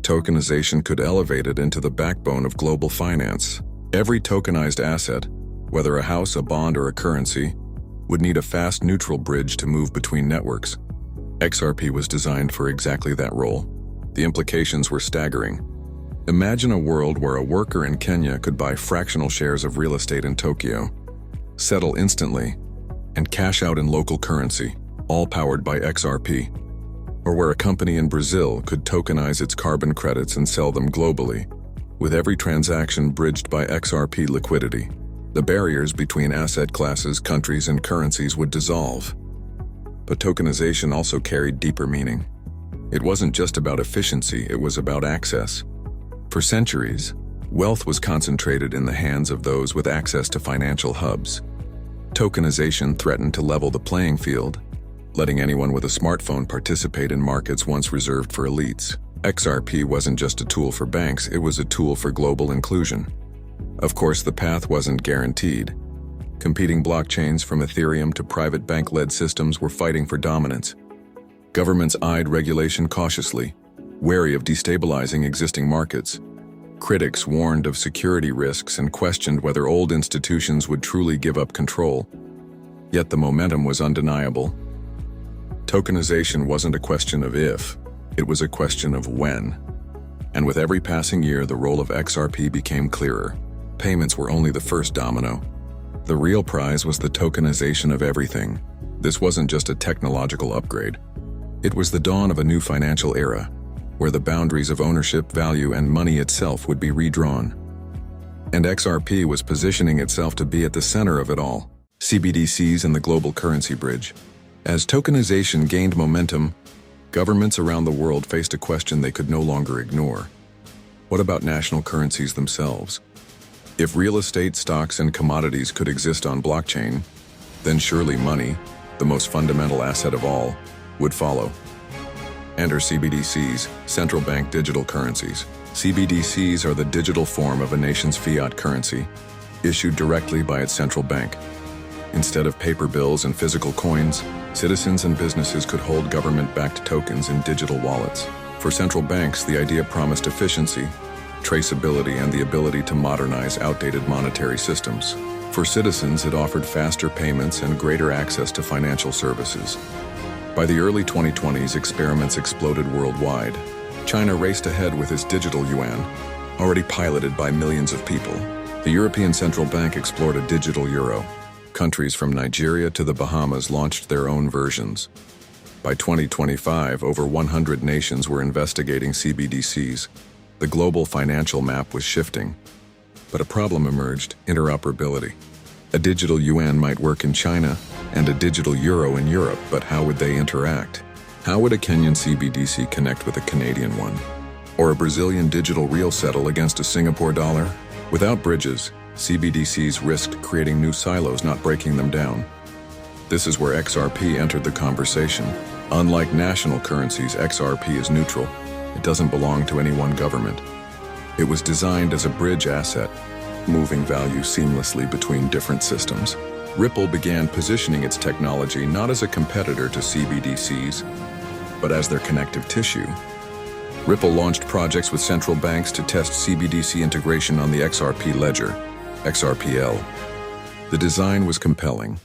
tokenization could elevate it into the backbone of global finance. Every tokenized asset, whether a house, a bond, or a currency, would need a fast, neutral bridge to move between networks. XRP was designed for exactly that role. The implications were staggering. Imagine a world where a worker in Kenya could buy fractional shares of real estate in Tokyo, settle instantly, and cash out in local currency, all powered by XRP. Or where a company in Brazil could tokenize its carbon credits and sell them globally, with every transaction bridged by XRP liquidity. The barriers between asset classes, countries, and currencies would dissolve. But tokenization also carried deeper meaning. It wasn't just about efficiency, it was about access. For centuries, wealth was concentrated in the hands of those with access to financial hubs. Tokenization threatened to level the playing field, letting anyone with a smartphone participate in markets once reserved for elites. XRP wasn't just a tool for banks, it was a tool for global inclusion. Of course, the path wasn't guaranteed. Competing blockchains from Ethereum to private bank-led systems were fighting for dominance. Governments eyed regulation cautiously, wary of destabilizing existing markets. Critics warned of security risks and questioned whether old institutions would truly give up control. Yet the momentum was undeniable. Tokenization wasn't a question of if, it was a question of when. And with every passing year, the role of XRP became clearer. Payments were only the first domino. The real prize was the tokenization of everything. This wasn't just a technological upgrade. It was the dawn of a new financial era, where the boundaries of ownership, value, and money itself would be redrawn. And XRP was positioning itself to be at the center of it all. CBDCs and the global currency bridge. As tokenization gained momentum, governments around the world faced a question they could no longer ignore. What about national currencies themselves? If real estate, stocks, and commodities could exist on blockchain, then surely money, the most fundamental asset of all, would follow. Enter CBDCs, central bank digital currencies. CBDCs are the digital form of a nation's fiat currency, issued directly by its central bank. Instead of paper bills and physical coins, citizens and businesses could hold government-backed tokens in digital wallets. For central banks, the idea promised efficiency, traceability, and the ability to modernize outdated monetary systems. For citizens, it offered faster payments and greater access to financial services. By the early 2020s, experiments exploded worldwide. China raced ahead with its digital yuan, already piloted by millions of people. The European Central Bank explored a digital euro. Countries from Nigeria to the Bahamas launched their own versions. By 2025, over 100 nations were investigating CBDCs. The global financial map was shifting. But a problem emerged: interoperability. A digital yuan might work in China and a digital euro in Europe, but how would they interact? How would a Kenyan CBDC connect with a Canadian one? Or a Brazilian digital real settle against a Singapore dollar? Without bridges, CBDCs risked creating new silos, not breaking them down. This is where XRP entered the conversation. Unlike national currencies, XRP is neutral. It doesn't belong to any one government. It was designed as a bridge asset, moving value seamlessly between different systems. Ripple began positioning its technology not as a competitor to CBDCs, but as their connective tissue. Ripple launched projects with central banks to test CBDC integration on the XRP Ledger, XRPL. The design was compelling.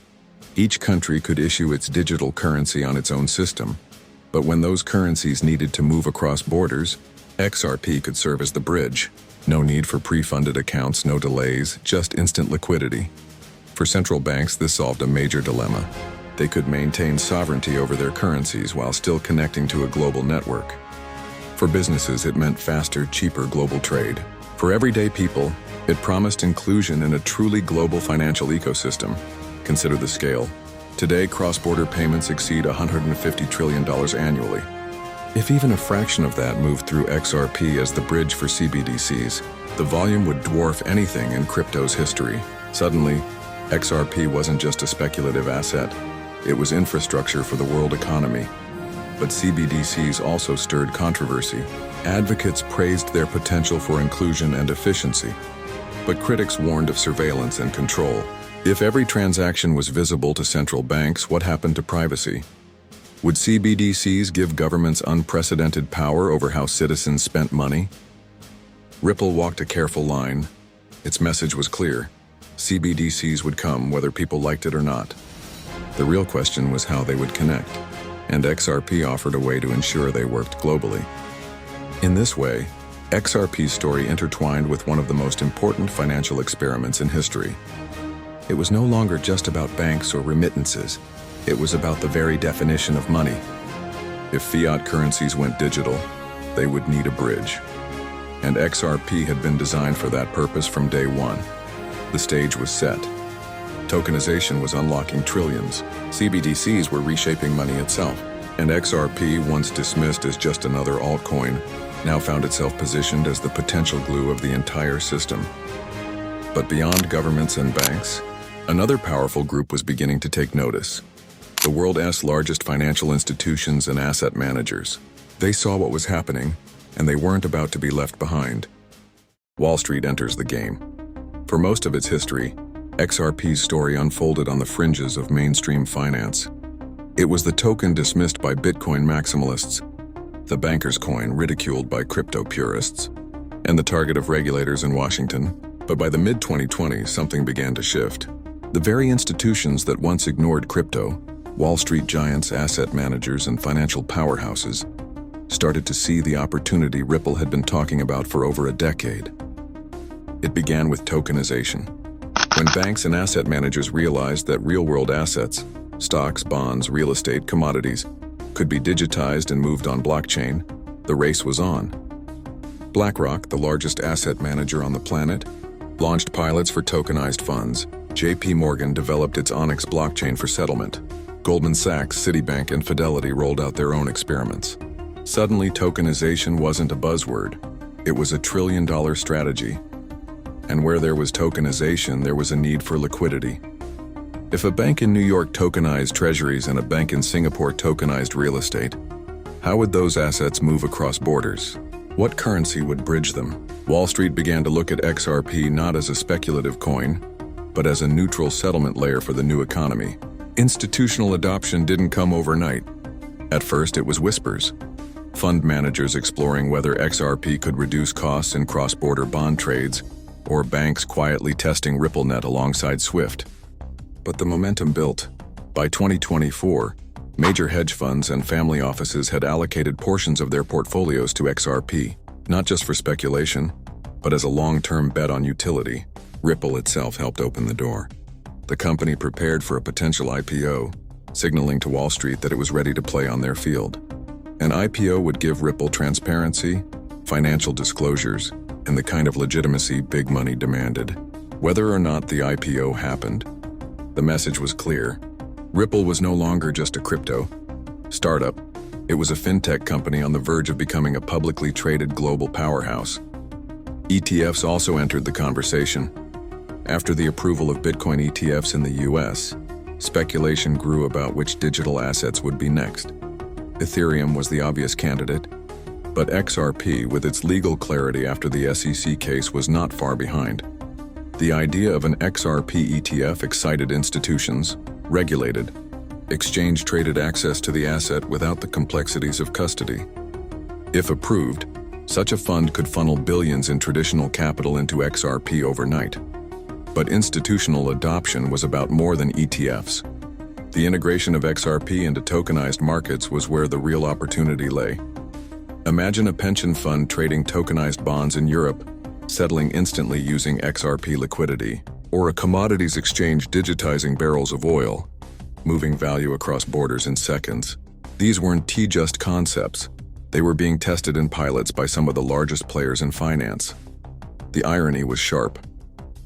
Each country could issue its digital currency on its own system, but when those currencies needed to move across borders, XRP could serve as the bridge. No need for pre-funded accounts, no delays, just instant liquidity. For central banks, this solved a major dilemma. They could maintain sovereignty over their currencies while still connecting to a global network. For businesses, it meant faster, cheaper global trade. For everyday people, it promised inclusion in a truly global financial ecosystem. Consider the scale. Today, cross-border payments exceed $150 trillion annually. If even a fraction of that moved through XRP as the bridge for CBDCs, the volume would dwarf anything in crypto's history. Suddenly, XRP wasn't just a speculative asset, it was infrastructure for the world economy. But CBDCs also stirred controversy. Advocates praised their potential for inclusion and efficiency, but critics warned of surveillance and control. If every transaction was visible to central banks, what happened to privacy? Would CBDCs give governments unprecedented power over how citizens spent money? Ripple walked a careful line. Its message was clear. CBDCs would come whether people liked it or not. The real question was how they would connect, and XRP offered a way to ensure they worked globally. In this way, XRP's story intertwined with one of the most important financial experiments in history. It was no longer just about banks or remittances. It was about the very definition of money. If fiat currencies went digital, they would need a bridge. And XRP had been designed for that purpose from day one. The stage was set. Tokenization was unlocking trillions. CBDCs were reshaping money itself. And XRP, once dismissed as just another altcoin, now found itself positioned as the potential glue of the entire system. But beyond governments and banks, another powerful group was beginning to take notice. The world's largest financial institutions and asset managers. They saw what was happening, and they weren't about to be left behind. Wall Street enters the game. For most of its history, XRP's story unfolded on the fringes of mainstream finance. It was the token dismissed by Bitcoin maximalists, the banker's coin ridiculed by crypto purists, and the target of regulators in Washington. But by the mid-2020s, something began to shift. The very institutions that once ignored crypto, Wall Street giants, asset managers, and financial powerhouses, started to see the opportunity Ripple had been talking about for over a decade. It began with tokenization. When banks and asset managers realized that real-world assets, stocks, bonds, real estate, commodities, could be digitized and moved on blockchain, the race was on. BlackRock, the largest asset manager on the planet, launched pilots for tokenized funds. JP Morgan developed its Onyx blockchain for settlement. Goldman Sachs, Citibank, and Fidelity rolled out their own experiments. Suddenly, tokenization wasn't a buzzword. It was a trillion-dollar strategy. And where there was tokenization, there was a need for liquidity. If a bank in New York tokenized treasuries and a bank in Singapore tokenized real estate, how would those assets move across borders? What currency would bridge them? Wall Street began to look at XRP not as a speculative coin, but as a neutral settlement layer for the new economy. Institutional adoption didn't come overnight. At first, it was whispers. Fund managers exploring whether XRP could reduce costs in cross-border bond trades, or banks quietly testing RippleNet alongside Swift. But the momentum built. By 2024, major hedge funds and family offices had allocated portions of their portfolios to XRP, not just for speculation, but as a long-term bet on utility. Ripple itself helped open the door. The company prepared for a potential IPO, signaling to Wall Street that it was ready to play on their field. An IPO would give Ripple transparency, financial disclosures, and the kind of legitimacy big money demanded. Whether or not the IPO happened, the message was clear. Ripple was no longer just a crypto startup. It was a fintech company on the verge of becoming a publicly traded global powerhouse. ETFs also entered the conversation. After the approval of Bitcoin ETFs in the US, speculation grew about which digital assets would be next. Ethereum was the obvious candidate, but XRP, with its legal clarity after the SEC case, was not far behind. The idea of an XRP ETF excited institutions, regulated, exchange-traded access to the asset without the complexities of custody. If approved, such a fund could funnel billions in traditional capital into XRP overnight. But institutional adoption was about more than ETFs. The integration of XRP into tokenized markets was where the real opportunity lay. Imagine a pension fund trading tokenized bonds in Europe, settling instantly using XRP liquidity, or a commodities exchange digitizing barrels of oil, moving value across borders in seconds. These weren't just concepts. They were being tested in pilots by some of the largest players in finance. The irony was sharp.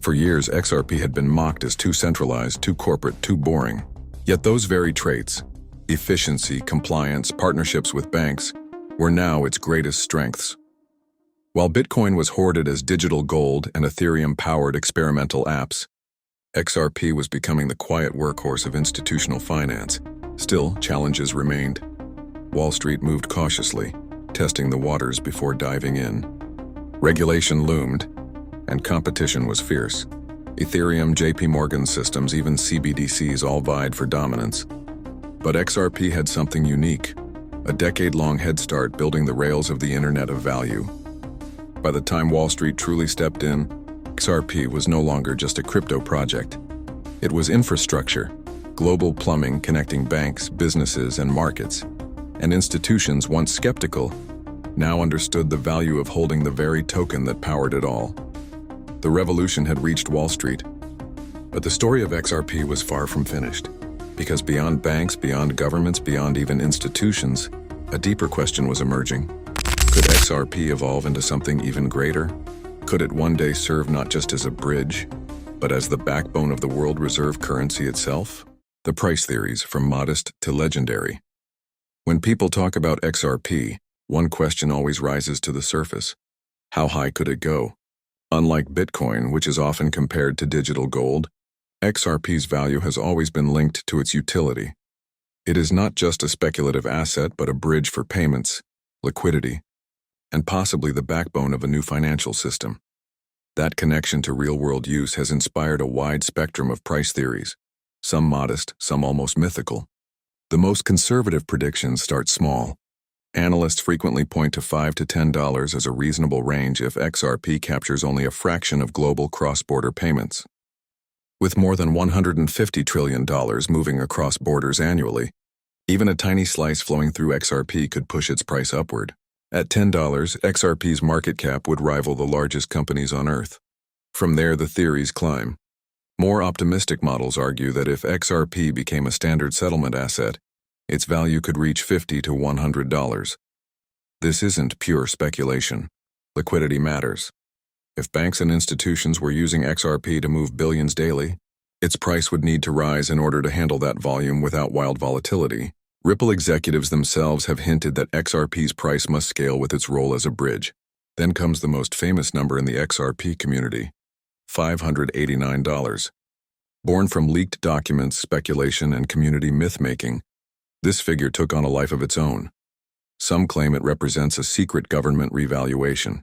For years, XRP had been mocked as too centralized, too corporate, too boring. Yet those very traits, efficiency, compliance, partnerships with banks, were now its greatest strengths. While Bitcoin was hoarded as digital gold and Ethereum-powered experimental apps, XRP was becoming the quiet workhorse of institutional finance. Still, challenges remained. Wall Street moved cautiously, testing the waters before diving in. Regulation loomed, and competition was fierce. Ethereum, JP Morgan systems, even CBDCs all vied for dominance. But XRP had something unique, a decade-long head start building the rails of the Internet of Value. By the time Wall Street truly stepped in, XRP was no longer just a crypto project. It was infrastructure, global plumbing connecting banks, businesses, and markets. And institutions once skeptical now understood the value of holding the very token that powered it all. The revolution had reached Wall Street. But the story of XRP was far from finished. Because beyond banks, beyond governments, beyond even institutions, a deeper question was emerging. Could XRP evolve into something even greater? Could it one day serve not just as a bridge, but as the backbone of the world reserve currency itself? The price theories, from modest to legendary. When people talk about XRP, one question always rises to the surface. How high could it go? Unlike Bitcoin, which is often compared to digital gold, XRP's value has always been linked to its utility. It is not just a speculative asset, but a bridge for payments, liquidity, and possibly the backbone of a new financial system. That connection to real-world use has inspired a wide spectrum of price theories, some modest, some almost mythical. The most conservative predictions start small. Analysts frequently point to $5 to $10 as a reasonable range if XRP captures only a fraction of global cross-border payments. With more than $150 trillion moving across borders annually, even a tiny slice flowing through XRP could push its price upward. At $10, XRP's market cap would rival the largest companies on Earth. From there, the theories climb. More optimistic models argue that if XRP became a standard settlement asset, its value could reach $50 to $100. This isn't pure speculation. Liquidity matters. If banks and institutions were using XRP to move billions daily, its price would need to rise in order to handle that volume without wild volatility. Ripple executives themselves have hinted that XRP's price must scale with its role as a bridge. Then comes the most famous number in the XRP community, $589. Born from leaked documents, speculation, and community myth-making, this figure took on a life of its own. Some claim it represents a secret government revaluation.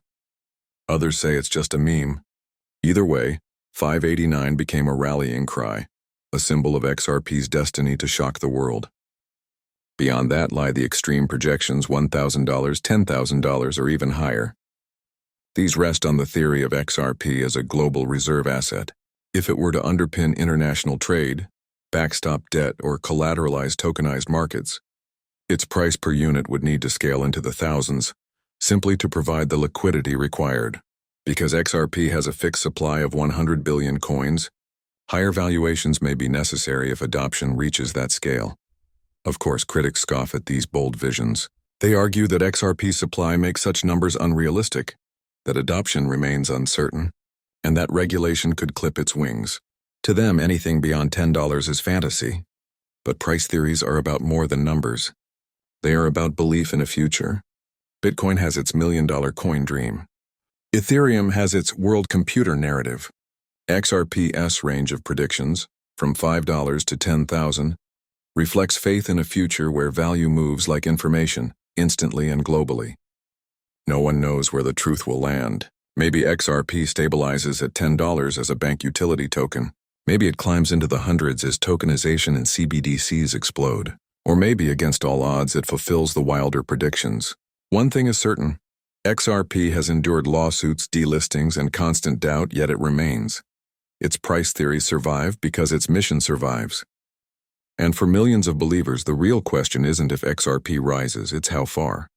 Others say it's just a meme. Either way, 589 became a rallying cry, a symbol of XRP's destiny to shock the world. Beyond that lie the extreme projections, $1,000, $10,000, or even higher. These rest on the theory of XRP as a global reserve asset. If it were to underpin international trade, backstop debt, or collateralize tokenized markets, its price per unit would need to scale into the thousands, simply to provide the liquidity required. Because XRP has a fixed supply of 100 billion coins, higher valuations may be necessary if adoption reaches that scale. Of course, critics scoff at these bold visions. They argue that XRP's supply makes such numbers unrealistic, that adoption remains uncertain, and that regulation could clip its wings. To them, anything beyond $10 is fantasy. But price theories are about more than numbers. They are about belief in a future. Bitcoin has its million-dollar coin dream. Ethereum has its world computer narrative. XRP's range of predictions, from $5 to $10,000, reflects faith in a future where value moves like information, instantly and globally. No one knows where the truth will land. Maybe XRP stabilizes at $10 as a bank utility token. Maybe it climbs into the hundreds as tokenization and CBDCs explode. Or maybe, against all odds, it fulfills the wilder predictions. One thing is certain. XRP has endured lawsuits, delistings, and constant doubt, yet it remains. Its price theories survive because its mission survives. And for millions of believers, the real question isn't if XRP rises, it's how far.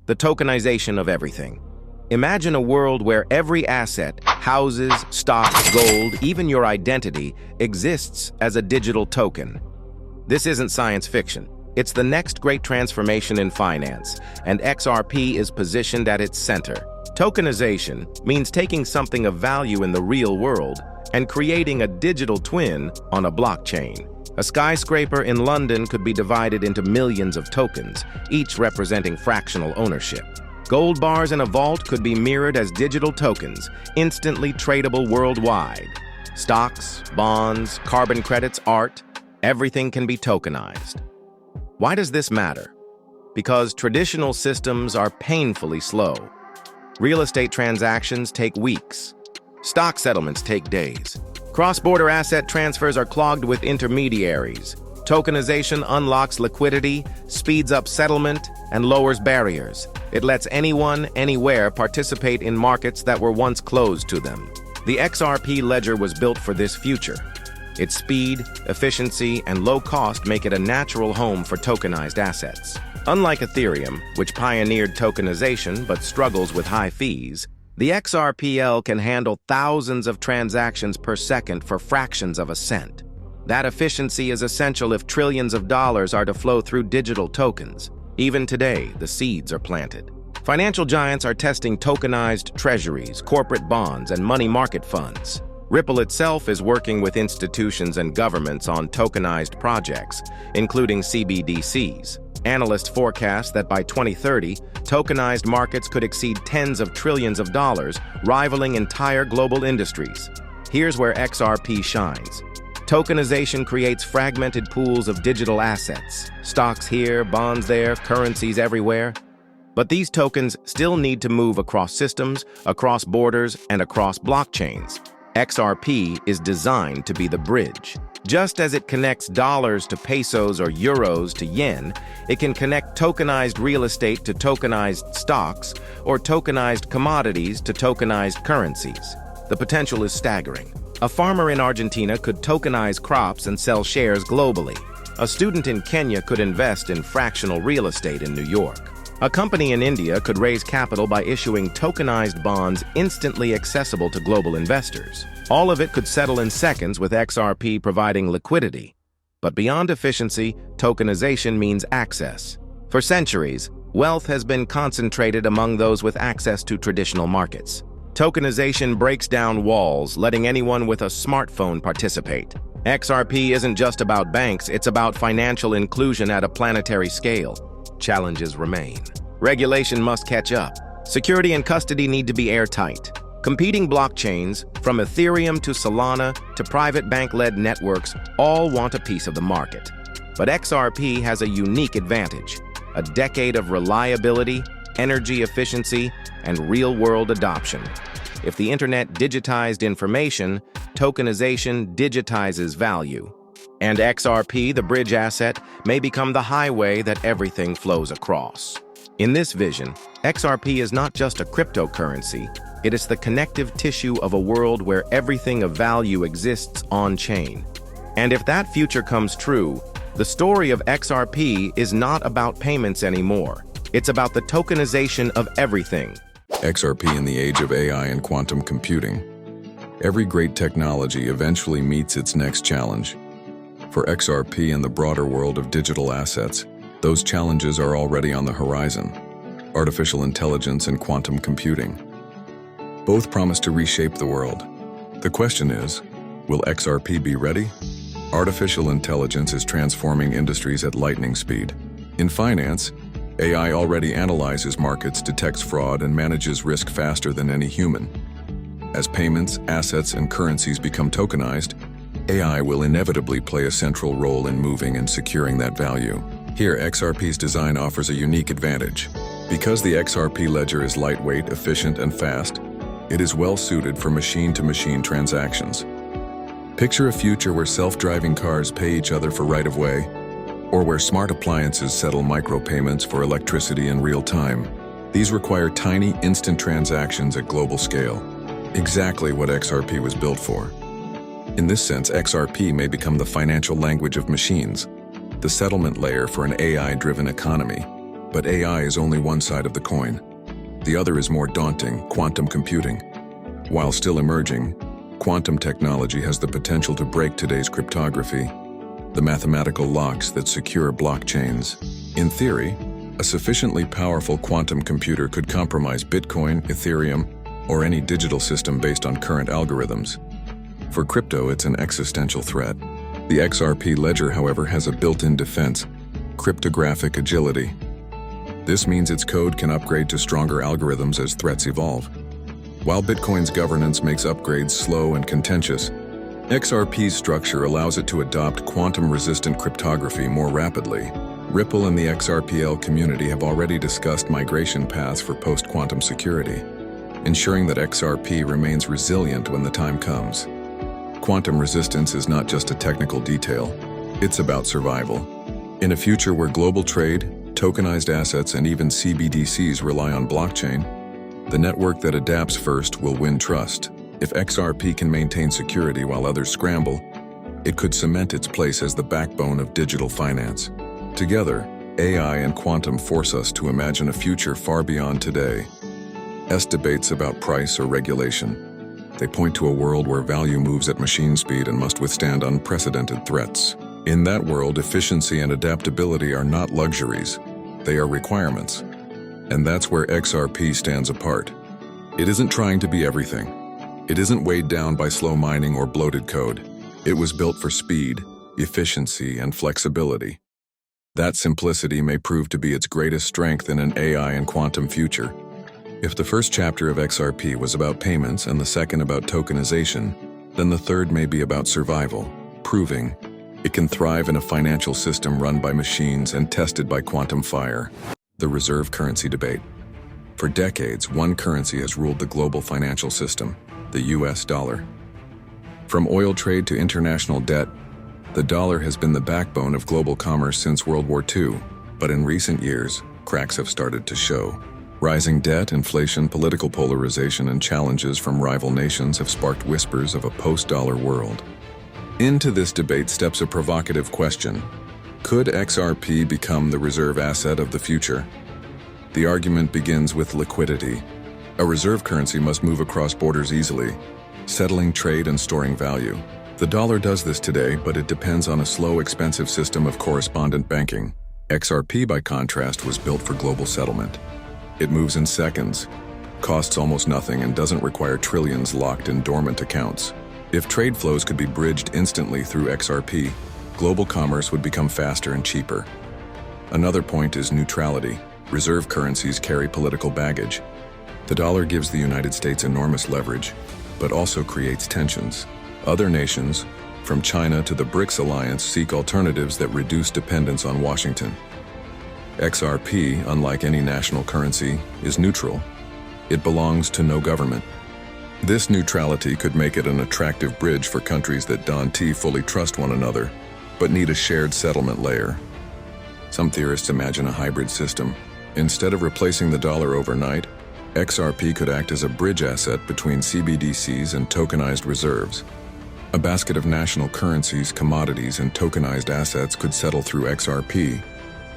The tokenization of everything. Imagine a world where every asset, houses, stocks, gold, even your identity, exists as a digital token. This isn't science fiction. It's the next great transformation in finance, and XRP is positioned at its center. Tokenization means taking something of value in the real world and creating a digital twin on a blockchain. A skyscraper in London could be divided into millions of tokens, each representing fractional ownership. Gold bars in a vault could be mirrored as digital tokens, instantly tradable worldwide. Stocks, bonds, carbon credits, art, everything can be tokenized. Why does this matter? Because traditional systems are painfully slow. Real estate transactions take weeks. Stock settlements take days. Cross-border asset transfers are clogged with intermediaries. Tokenization unlocks liquidity, speeds up settlement, and lowers barriers. It lets anyone, anywhere participate in markets that were once closed to them. The XRP Ledger was built for this future. Its speed, efficiency, and low cost make it a natural home for tokenized assets. Unlike Ethereum, which pioneered tokenization but struggles with high fees, the XRPL can handle thousands of transactions per second for fractions of a cent. That efficiency is essential if trillions of dollars are to flow through digital tokens. Even today, the seeds are planted. Financial giants are testing tokenized treasuries, corporate bonds, and money market funds. Ripple itself is working with institutions and governments on tokenized projects, including CBDCs. Analysts forecast that by 2030, tokenized markets could exceed tens of trillions of dollars, rivaling entire global industries. Here's where XRP shines. Tokenization creates fragmented pools of digital assets. Stocks here, bonds there, currencies everywhere. But these tokens still need to move across systems, across borders, and across blockchains. XRP is designed to be the bridge. Just as it connects dollars to pesos or euros to yen, it can connect tokenized real estate to tokenized stocks or tokenized commodities to tokenized currencies. The potential is staggering. A farmer in Argentina could tokenize crops and sell shares globally. A student in Kenya could invest in fractional real estate in New York. A company in India could raise capital by issuing tokenized bonds instantly accessible to global investors. All of it could settle in seconds with XRP providing liquidity. But beyond efficiency, tokenization means access. For centuries, wealth has been concentrated among those with access to traditional markets. Tokenization breaks down walls, letting anyone with a smartphone participate. XRP isn't just about banks, it's about financial inclusion at a planetary scale. Challenges remain. Regulation must catch up. Security and custody need to be airtight. Competing blockchains, from Ethereum to Solana to private bank-led networks, all want a piece of the market. But XRP has a unique advantage: a decade of reliability, energy efficiency, and real-world adoption. If the internet digitized information, tokenization digitizes value. And XRP, the bridge asset, may become the highway that everything flows across. In this vision, XRP is not just a cryptocurrency, it is the connective tissue of a world where everything of value exists on-chain. And if that future comes true, the story of XRP is not about payments anymore. It's about the tokenization of everything. XRP in the age of AI and quantum computing. Every great technology eventually meets its next challenge. For XRP and the broader world of digital assets, those challenges are already on the horizon: artificial intelligence and quantum computing. Both promise to reshape the world. The question is, will XRP be ready? Artificial intelligence is transforming industries at lightning speed. In finance, AI already analyzes markets, detects fraud, and manages risk faster than any human. As payments, assets, and currencies become tokenized, AI will inevitably play a central role in moving and securing that value. Here, XRP's design offers a unique advantage. Because the XRP Ledger is lightweight, efficient, and fast, it is well-suited for machine-to-machine transactions. Picture a future where self-driving cars pay each other for right-of-way, or where smart appliances settle micropayments for electricity in real time. These require tiny, instant transactions at global scale. Exactly what XRP was built for. In this sense, XRP may become the financial language of machines, the settlement layer for an AI-driven economy. But AI is only one side of the coin. The other is more daunting: quantum computing. While still emerging, quantum technology has the potential to break today's cryptography, the mathematical locks that secure blockchains. In theory, a sufficiently powerful quantum computer could compromise Bitcoin, Ethereum, or any digital system based on current algorithms. For crypto, it's an existential threat. The XRP Ledger, however, has a built-in defense: cryptographic agility. This means its code can upgrade to stronger algorithms as threats evolve. While Bitcoin's governance makes upgrades slow and contentious, XRP's structure allows it to adopt quantum-resistant cryptography more rapidly. Ripple and the XRPL community have already discussed migration paths for post-quantum security, ensuring that XRP remains resilient when the time comes. Quantum resistance is not just a technical detail, it's about survival. In a future where global trade, tokenized assets, and even CBDCs rely on blockchain, the network that adapts first will win trust. If XRP can maintain security while others scramble, it could cement its place as the backbone of digital finance. Together, AI and quantum force us to imagine a future far beyond today. Debates about price or regulation. They point to a world where value moves at machine speed and must withstand unprecedented threats. In that world, efficiency and adaptability are not luxuries, they are requirements. And that's where XRP stands apart. It isn't trying to be everything. It isn't weighed down by slow mining or bloated code. It was built for speed, efficiency, and flexibility. That simplicity may prove to be its greatest strength in an AI and quantum future. If the first chapter of XRP was about payments and the second about tokenization, then the third may be about survival, proving it can thrive in a financial system run by machines and tested by quantum fire. The reserve currency debate. For decades, one currency has ruled the global financial system: the US dollar. From oil trade to international debt, the dollar has been the backbone of global commerce since World War II, but in recent years, cracks have started to show. Rising debt, inflation, political polarization, and challenges from rival nations have sparked whispers of a post-dollar world. Into this debate steps a provocative question: could XRP become the reserve asset of the future? The argument begins with liquidity. A reserve currency must move across borders easily, settling trade and storing value. The dollar does this today, but it depends on a slow, expensive system of correspondent banking. XRP, by contrast, was built for global settlement. It moves in seconds, costs almost nothing, and doesn't require trillions locked in dormant accounts. If trade flows could be bridged instantly through XRP, global commerce would become faster and cheaper. Another point is neutrality. Reserve currencies carry political baggage. The dollar gives the United States enormous leverage, but also creates tensions. Other nations, from China to the BRICS alliance, seek alternatives that reduce dependence on Washington. XRP, unlike any national currency, is neutral. It belongs to no government. This neutrality could make it an attractive bridge for countries that don't fully trust one another, but need a shared settlement layer. Some theorists imagine a hybrid system. Instead of replacing the dollar overnight, XRP could act as a bridge asset between CBDCs and tokenized reserves. A basket of national currencies, commodities, and tokenized assets could settle through XRP,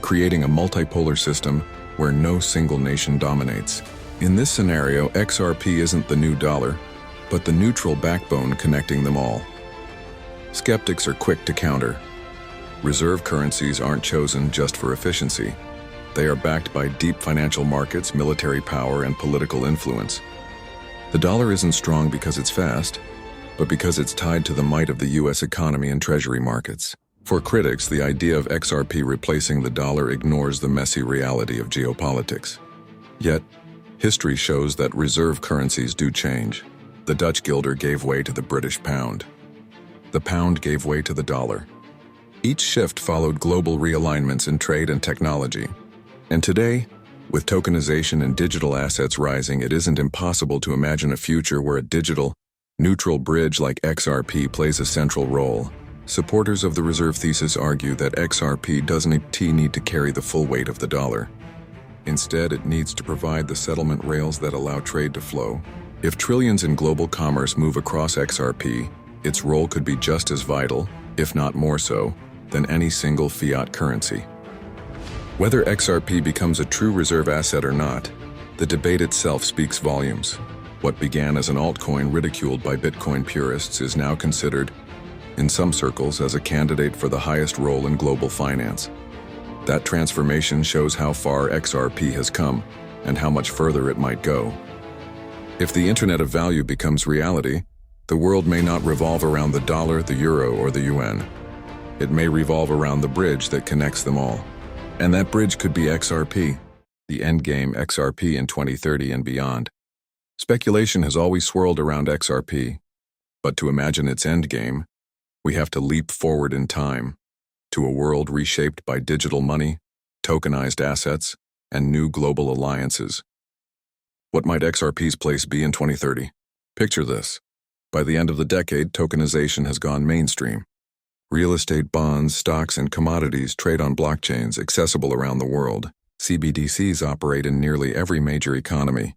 creating a multipolar system where no single nation dominates. In this scenario, XRP isn't the new dollar, but the neutral backbone connecting them all. Skeptics are quick to counter. Reserve currencies aren't chosen just for efficiency. They are backed by deep financial markets, military power, and political influence. The dollar isn't strong because it's fast, but because it's tied to the might of the US economy and treasury markets. For critics, the idea of XRP replacing the dollar ignores the messy reality of geopolitics. Yet, history shows that reserve currencies do change. The Dutch guilder gave way to the British pound. The pound gave way to the dollar. Each shift followed global realignments in trade and technology. And today, with tokenization and digital assets rising, it isn't impossible to imagine a future where a digital, neutral bridge like XRP plays a central role. Supporters of the reserve thesis argue that XRP doesn't need to carry the full weight of the dollar. Instead, it needs to provide the settlement rails that allow trade to flow. If trillions in global commerce move across XRP, its role could be just as vital, if not more so, than any single fiat currency. Whether XRP becomes a true reserve asset or not, the debate itself speaks volumes. What began as an altcoin ridiculed by Bitcoin purists is now considered, in some circles, as a candidate for the highest role in global finance. That transformation shows how far XRP has come and how much further it might go. If the Internet of Value becomes reality, the world may not revolve around the dollar, the euro, or the yuan. It may revolve around the bridge that connects them all. And that bridge could be XRP, the endgame XRP in 2030 and beyond. Speculation has always swirled around XRP, but to imagine its endgame, we have to leap forward in time to a world reshaped by digital money, tokenized assets, and new global alliances. What might XRP's place be in 2030? Picture this. By the end of the decade, tokenization has gone mainstream. Real estate, bonds, stocks, and commodities trade on blockchains accessible around the world. CBDCs operate in nearly every major economy,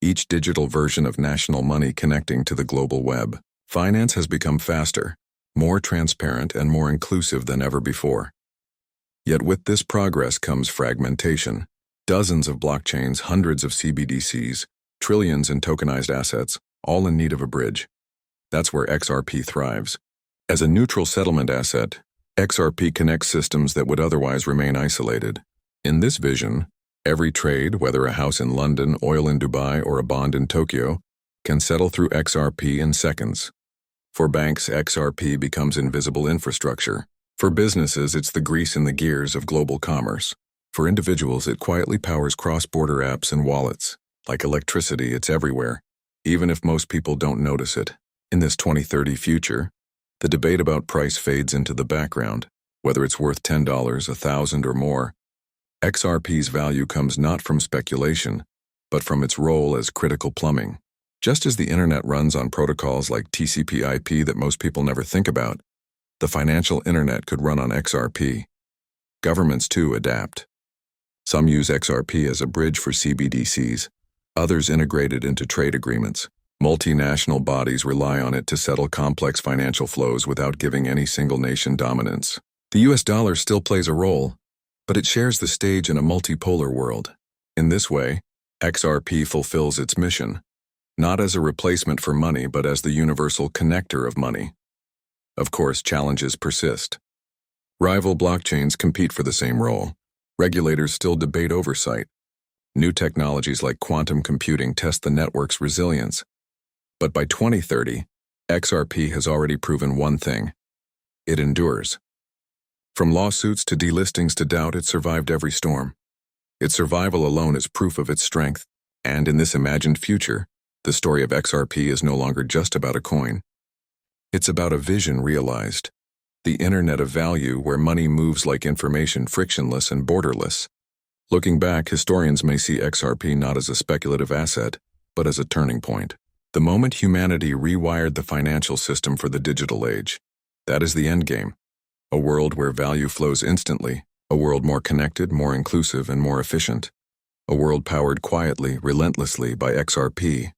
each digital version of national money connecting to the global web. Finance has become faster, more transparent, and more inclusive than ever before. Yet with this progress comes fragmentation. Dozens of blockchains, hundreds of CBDCs, trillions in tokenized assets, all in need of a bridge. That's where XRP thrives. As a neutral settlement asset, XRP connects systems that would otherwise remain isolated. In this vision, every trade, whether a house in London, oil in Dubai, or a bond in Tokyo, can settle through XRP in seconds. For banks, XRP becomes invisible infrastructure. For businesses, it's the grease in the gears of global commerce. For individuals, it quietly powers cross-border apps and wallets. Like electricity, it's everywhere, even if most people don't notice it. In this 2030 future, the debate about price fades into the background. Whether it's worth $10, $1,000, or more, XRP's value comes not from speculation, but from its role as critical plumbing. Just as the internet runs on protocols like TCP/IP that most people never think about, the financial internet could run on XRP. Governments, too, adapt. Some use XRP as a bridge for CBDCs. Others integrate it into trade agreements. Multinational bodies rely on it to settle complex financial flows without giving any single nation dominance. The US dollar still plays a role, but it shares the stage in a multipolar world. In this way, XRP fulfills its mission, not as a replacement for money, but as the universal connector of money. Of course, challenges persist. Rival blockchains compete for the same role. Regulators still debate oversight. New technologies like quantum computing test the network's resilience. But by 2030, XRP has already proven one thing: it endures. From lawsuits to delistings to doubt, it survived every storm. Its survival alone is proof of its strength, and in this imagined future, the story of XRP is no longer just about a coin. It's about a vision realized. The Internet of Value, where money moves like information, frictionless and borderless. Looking back, historians may see XRP not as a speculative asset, but as a turning point. The moment humanity rewired the financial system for the digital age. That is the endgame. A world where value flows instantly, a world more connected, more inclusive, and more efficient. A world powered quietly, relentlessly by XRP.